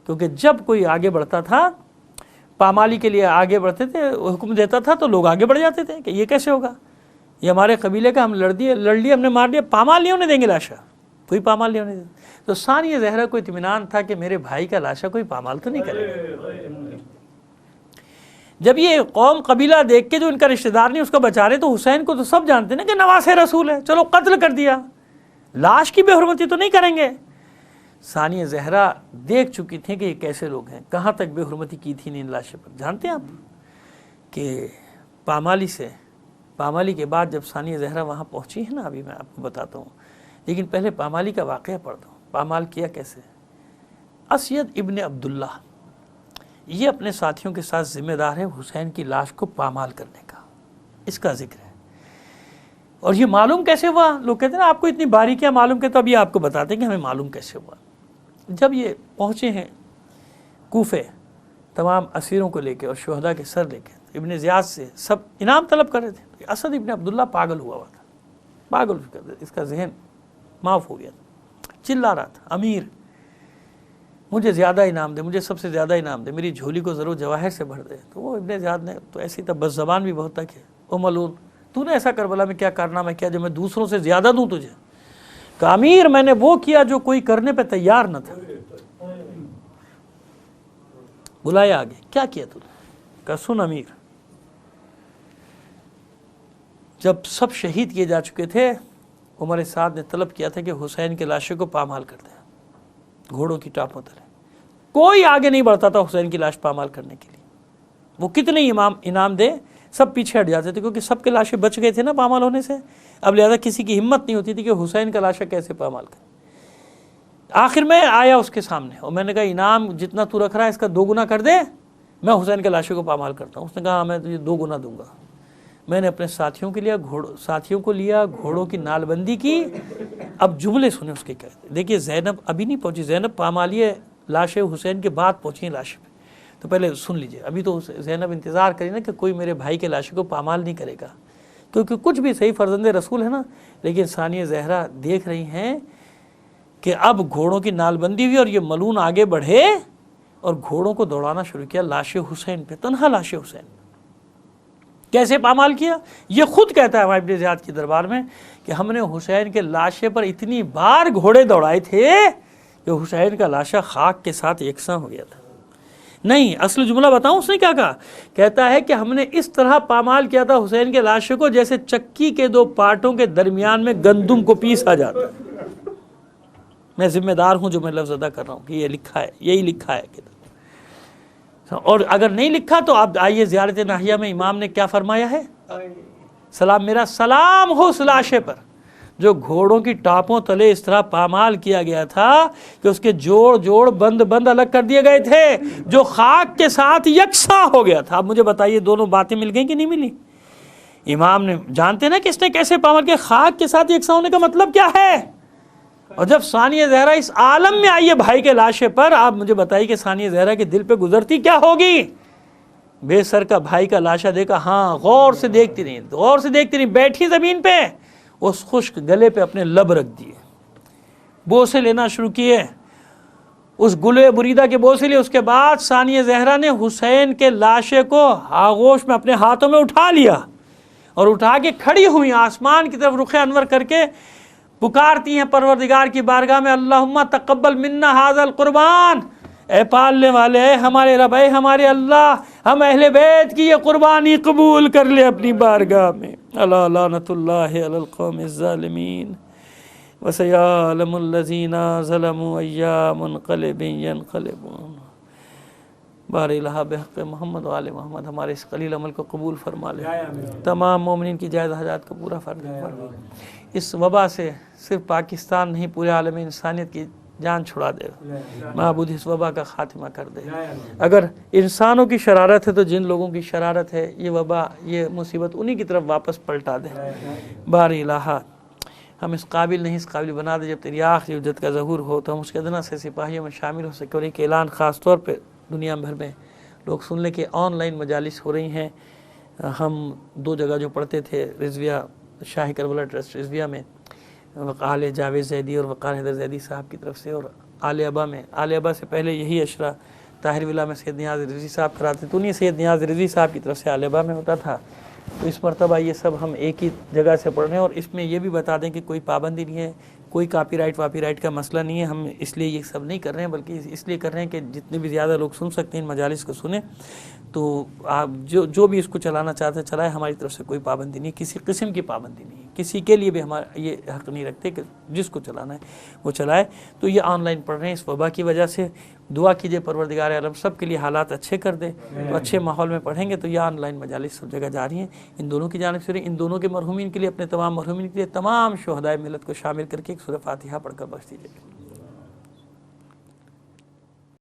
کیونکہ جب کوئی آگے بڑھتا تھا پامالی کے لیے آگے بڑھتے تھے، حکم دیتا تھا تو لوگ آگے بڑھ جاتے تھے کہ یہ کیسے ہوگا، یہ ہمارے قبیلے کا، ہم لڑ لیا، ہم نے مار دیا، پامال نہیں ہونے دیں گے لاشا، کوئی پامال نہیں ہونے دیں گے. تو ثانیہ زہرا کو اطمینان تھا کہ میرے بھائی کا لاشا کوئی پامال تو نہیں کرے گا. جب یہ قوم قبیلہ دیکھ کے جو ان کا رشتہ دار نہیں اس کو بچا رہے، تو حسین کو تو سب جانتے نا کہ نواسہ رسول ہے، چلو قتل کر دیا، لاش کی بے حرمتی تو نہیں کریں گے. ثانیہ زہرا دیکھ چکی تھیں کہ یہ کیسے لوگ ہیں، کہاں تک بے حرمتی کی تھی ان لاشوں پر. جانتے ہیں آپ کہ پامالی کے بعد جب ثانیہ زہرا وہاں پہنچی ہے نا، ابھی میں آپ کو بتاتا ہوں، لیکن پہلے پامالی کا واقعہ پڑھتا ہوں. پامال کیا کیسے؟ اسید ابن عبداللہ یہ اپنے ساتھیوں کے ساتھ ذمہ دار ہے حسین کی لاش کو پامال کرنے کا، اس کا ذکر ہے. اور یہ معلوم کیسے ہوا؟ لوگ کہتے ہیں نا آپ کو اتنی باریکیاں معلوم، کہ تو ابھی آپ کو بتاتے ہیں کہ ہمیں معلوم کیسے ہوا. جب یہ پہنچے ہیں کوفے تمام اسیروں کو لے کے اور شہداء کے سر لے کے، ابن زیاد سے سب انعام طلب کر رہے تھے. اسد ابن عبداللہ پاگل ہوا تھا، پاگل، اس کا ذہن معاف ہو گیا تھا، چلا رہا تھا امیر مجھے زیادہ انعام دے، مجھے سب سے زیادہ انعام دے، میری جھولی کو ضرور جواہر سے بھر دے. تو وہ ابن زیاد نے تو ایسی تب بس زبان بھی بہت تک ہے، او ملعون تو نے ایسا کربلا میں کیا کارنامہ کیا جو میں دوسروں سے زیادہ دوں تجھے؟ کہ امیر میں نے وہ کیا جو کوئی کرنے پہ تیار نہ تھا. بلایا آگے، کیا کیا تو نے؟ کہ سن امیر، جب سب شہید کیے جا چکے تھے، عمر سعد نے طلب کیا تھا کہ حسین کے لاشوں کو پامال کر دیں گھوڑوں کی ٹاپوں تلے. کوئی آگے نہیں بڑھتا تھا حسین کی لاش پامال کرنے کے لیے، وہ کتنے انعام دے سب پیچھے ہٹ جاتے تھے، کیونکہ سب کے لاشیں بچ گئے تھے نا پامال ہونے سے. اب لہذا کسی کی ہمت نہیں ہوتی تھی کہ حسین کا لاشا کیسے پامال کرے. آخر میں آیا اس کے سامنے اور میں نے کہا انعام جتنا تو رکھ رہا ہے اس کا 2 گنا کر دے، میں حسین کے لاشے کو پامال کرتا ہوں. اس نے کہا میں تجھے 2 گنا دوں گا. میں نے اپنے ساتھیوں کو لیا، گھوڑوں کی نال بندی کی. اب جملے سنے اس کے کہتے، دیکھیے زینب ابھی نہیں پہنچی، زینب پامالیہ لاش حسین کے بعد پہنچی ہیں لاش پہ. تو پہلے سن لیجئے، ابھی تو زینب انتظار کری نا کہ کوئی میرے بھائی کے لاشے کو پامال نہیں کرے گا، کیونکہ کچھ بھی صحیح فرزند رسول ہے نا. لیکن ثانیہ زہرا دیکھ رہی ہیں کہ اب گھوڑوں کی نال بندی ہوئی اور یہ ملعون آگے بڑھے اور گھوڑوں کو دوڑانا شروع کیا لاش حسین پہ، تنہا لاش حسین. کیسے پامال کیا؟ یہ خود کہتا ہے ابن زیاد کی دربار میں کہ ہم نے حسین کے لاشے پر اتنی بار گھوڑے دوڑائے تھے کہ حسین کا لاشا خاک کے ساتھ یکساں ہو گیا تھا. نہیں، اصل جملہ بتاؤں اس نے کیا کہا؟ کہتا ہے کہ ہم نے اس طرح پامال کیا تھا حسین کے لاشے کو جیسے چکی کے 2 پارٹوں کے درمیان میں گندم کو پیسا جاتا. میں ذمہ دار ہوں جو میں لفظ ادا کر رہا ہوں کہ یہ لکھا ہے، یہی لکھا ہے. اور اگر نہیں لکھا تو آپ آئیے زیارت ناحیہ میں امام نے کیا فرمایا ہے؟ سلام، میرا سلام ہو اس لاشے پر جو گھوڑوں کی ٹاپوں تلے اس طرح پامال کیا گیا تھا کہ اس کے جوڑ بند الگ کر دیے گئے تھے، جو خاک کے ساتھ یکساں ہو گیا تھا. اب مجھے بتائیے دونوں باتیں مل گئیں کہ نہیں ملی؟ امام نے جانتے نا کہ اس نے کیسے پامال کیا، خاک کے ساتھ یکساں ہونے کا مطلب کیا ہے. اور جب ثانیہ زہرا اس عالم میں آئی ہے بھائی کے لاشے پر، آپ مجھے بتائیے کہ ثانیہ زہرا کے دل پہ گزرتی کیا ہوگی؟ بے سر کا بھائی کا لاشا دیکھا، ہاں غور سے دیکھتی نہیں، بیٹھی زمین پہ، اس خشک گلے پہ اپنے لب رکھ دیے، بوسے لینا شروع کیے. اس گلے بریدہ کے بوسے لیے. اس کے بعد ثانیہ زہرا نے حسین کے لاشے کو آغوش میں اپنے ہاتھوں میں اٹھا لیا اور اٹھا کے کھڑی ہوئی آسمان کی طرف رخ انور کر کے پکارتی ہیں پروردگار کی بارگاہ میں, اللہم تقبل منا ھذا القربان, اے پالنے والے, اے ہمارے رب, اے ہمارے اللہ, ہم اہل بیت کی یہ قربانی قبول کر لے اپنی بارگاہ میں. الا لعنت اللہ علی القوم الظالمین وسیعلم الذین ظلموا ای منقلب ینقلبون. بار الہ بحق محمد و آل محمد ہمارے اس قلیل عمل کو قبول فرما لے, تمام مومنین کی جائز حاجات کو پورا فرما. اس وبا سے صرف پاکستان نہیں پورے عالم انسانیت کی جان چھڑا دے. معبود اس وبا کا خاتمہ کر دے. اگر انسانوں کی شرارت ہے تو جن لوگوں کی شرارت ہے یہ وبا, یہ مصیبت انہی کی طرف واپس پلٹا دے. بار الہ ہم اس قابل نہیں, اس قابل بنا دے جب تیری آخری عزت کا ظہور ہو تو ہم اس کے ادنا سے سپاہیوں میں شامل ہو سکے. اور ایک اعلان خاص طور پہ دنیا بھر میں لوگ سن لیں کہ آن لائن مجالس ہو رہی ہیں. ہم 2 جگہ جو پڑھتے تھے, رضویہ شاہی کربلا ٹرسٹ رضویہ میں وقال جاوید زیدی اور وقار حیدر زیدی صاحب کی طرف سے, اور آل ابا میں, آل ابا سے پہلے یہی اشرا طاہر ولا میں سید نیاز رضوی صاحب کراتے, تو انہیں سید نیاز رضوی صاحب کی طرف سے آل ابا میں ہوتا تھا. تو اس مرتبہ یہ سب ہم ایک ہی جگہ سے پڑھ رہے ہیں. اور اس میں یہ بھی بتا دیں کہ کوئی پابندی نہیں ہے, کوئی کاپی رائٹ کا مسئلہ نہیں ہے. ہم اس لیے یہ سب نہیں کر رہے ہیں بلکہ اس لیے کر رہے ہیں کہ جتنے بھی زیادہ لوگ سن سکتے ہیں ان مجالس کو سنیں. تو آپ جو بھی اس کو چلانا چاہتے ہیں چلائیں, ہماری طرف سے کوئی پابندی نہیں, کسی قسم کی پابندی نہیں, کسی کے لیے بھی ہمارا یہ حق نہیں رکھتے کہ جس کو چلانا ہے وہ چلائے. تو یہ آن لائن پڑھ رہے ہیں اس وبا کی وجہ سے. دعا کیجئے پروردگار عالم سب کے لیے حالات اچھے کر دے. تو اچھے ماحول میں پڑھیں گے تو یہ آن لائن مجالس سب جگہ جاری ہیں. ان دونوں کی جانب سے, ان دونوں کے مرحومین کے لیے, اپنے تمام مرحومین کے لیے, تمام شہدائے ملت کو شامل کر کے ایک سورہ فاتحہ پڑھ کر بخش دیجیے.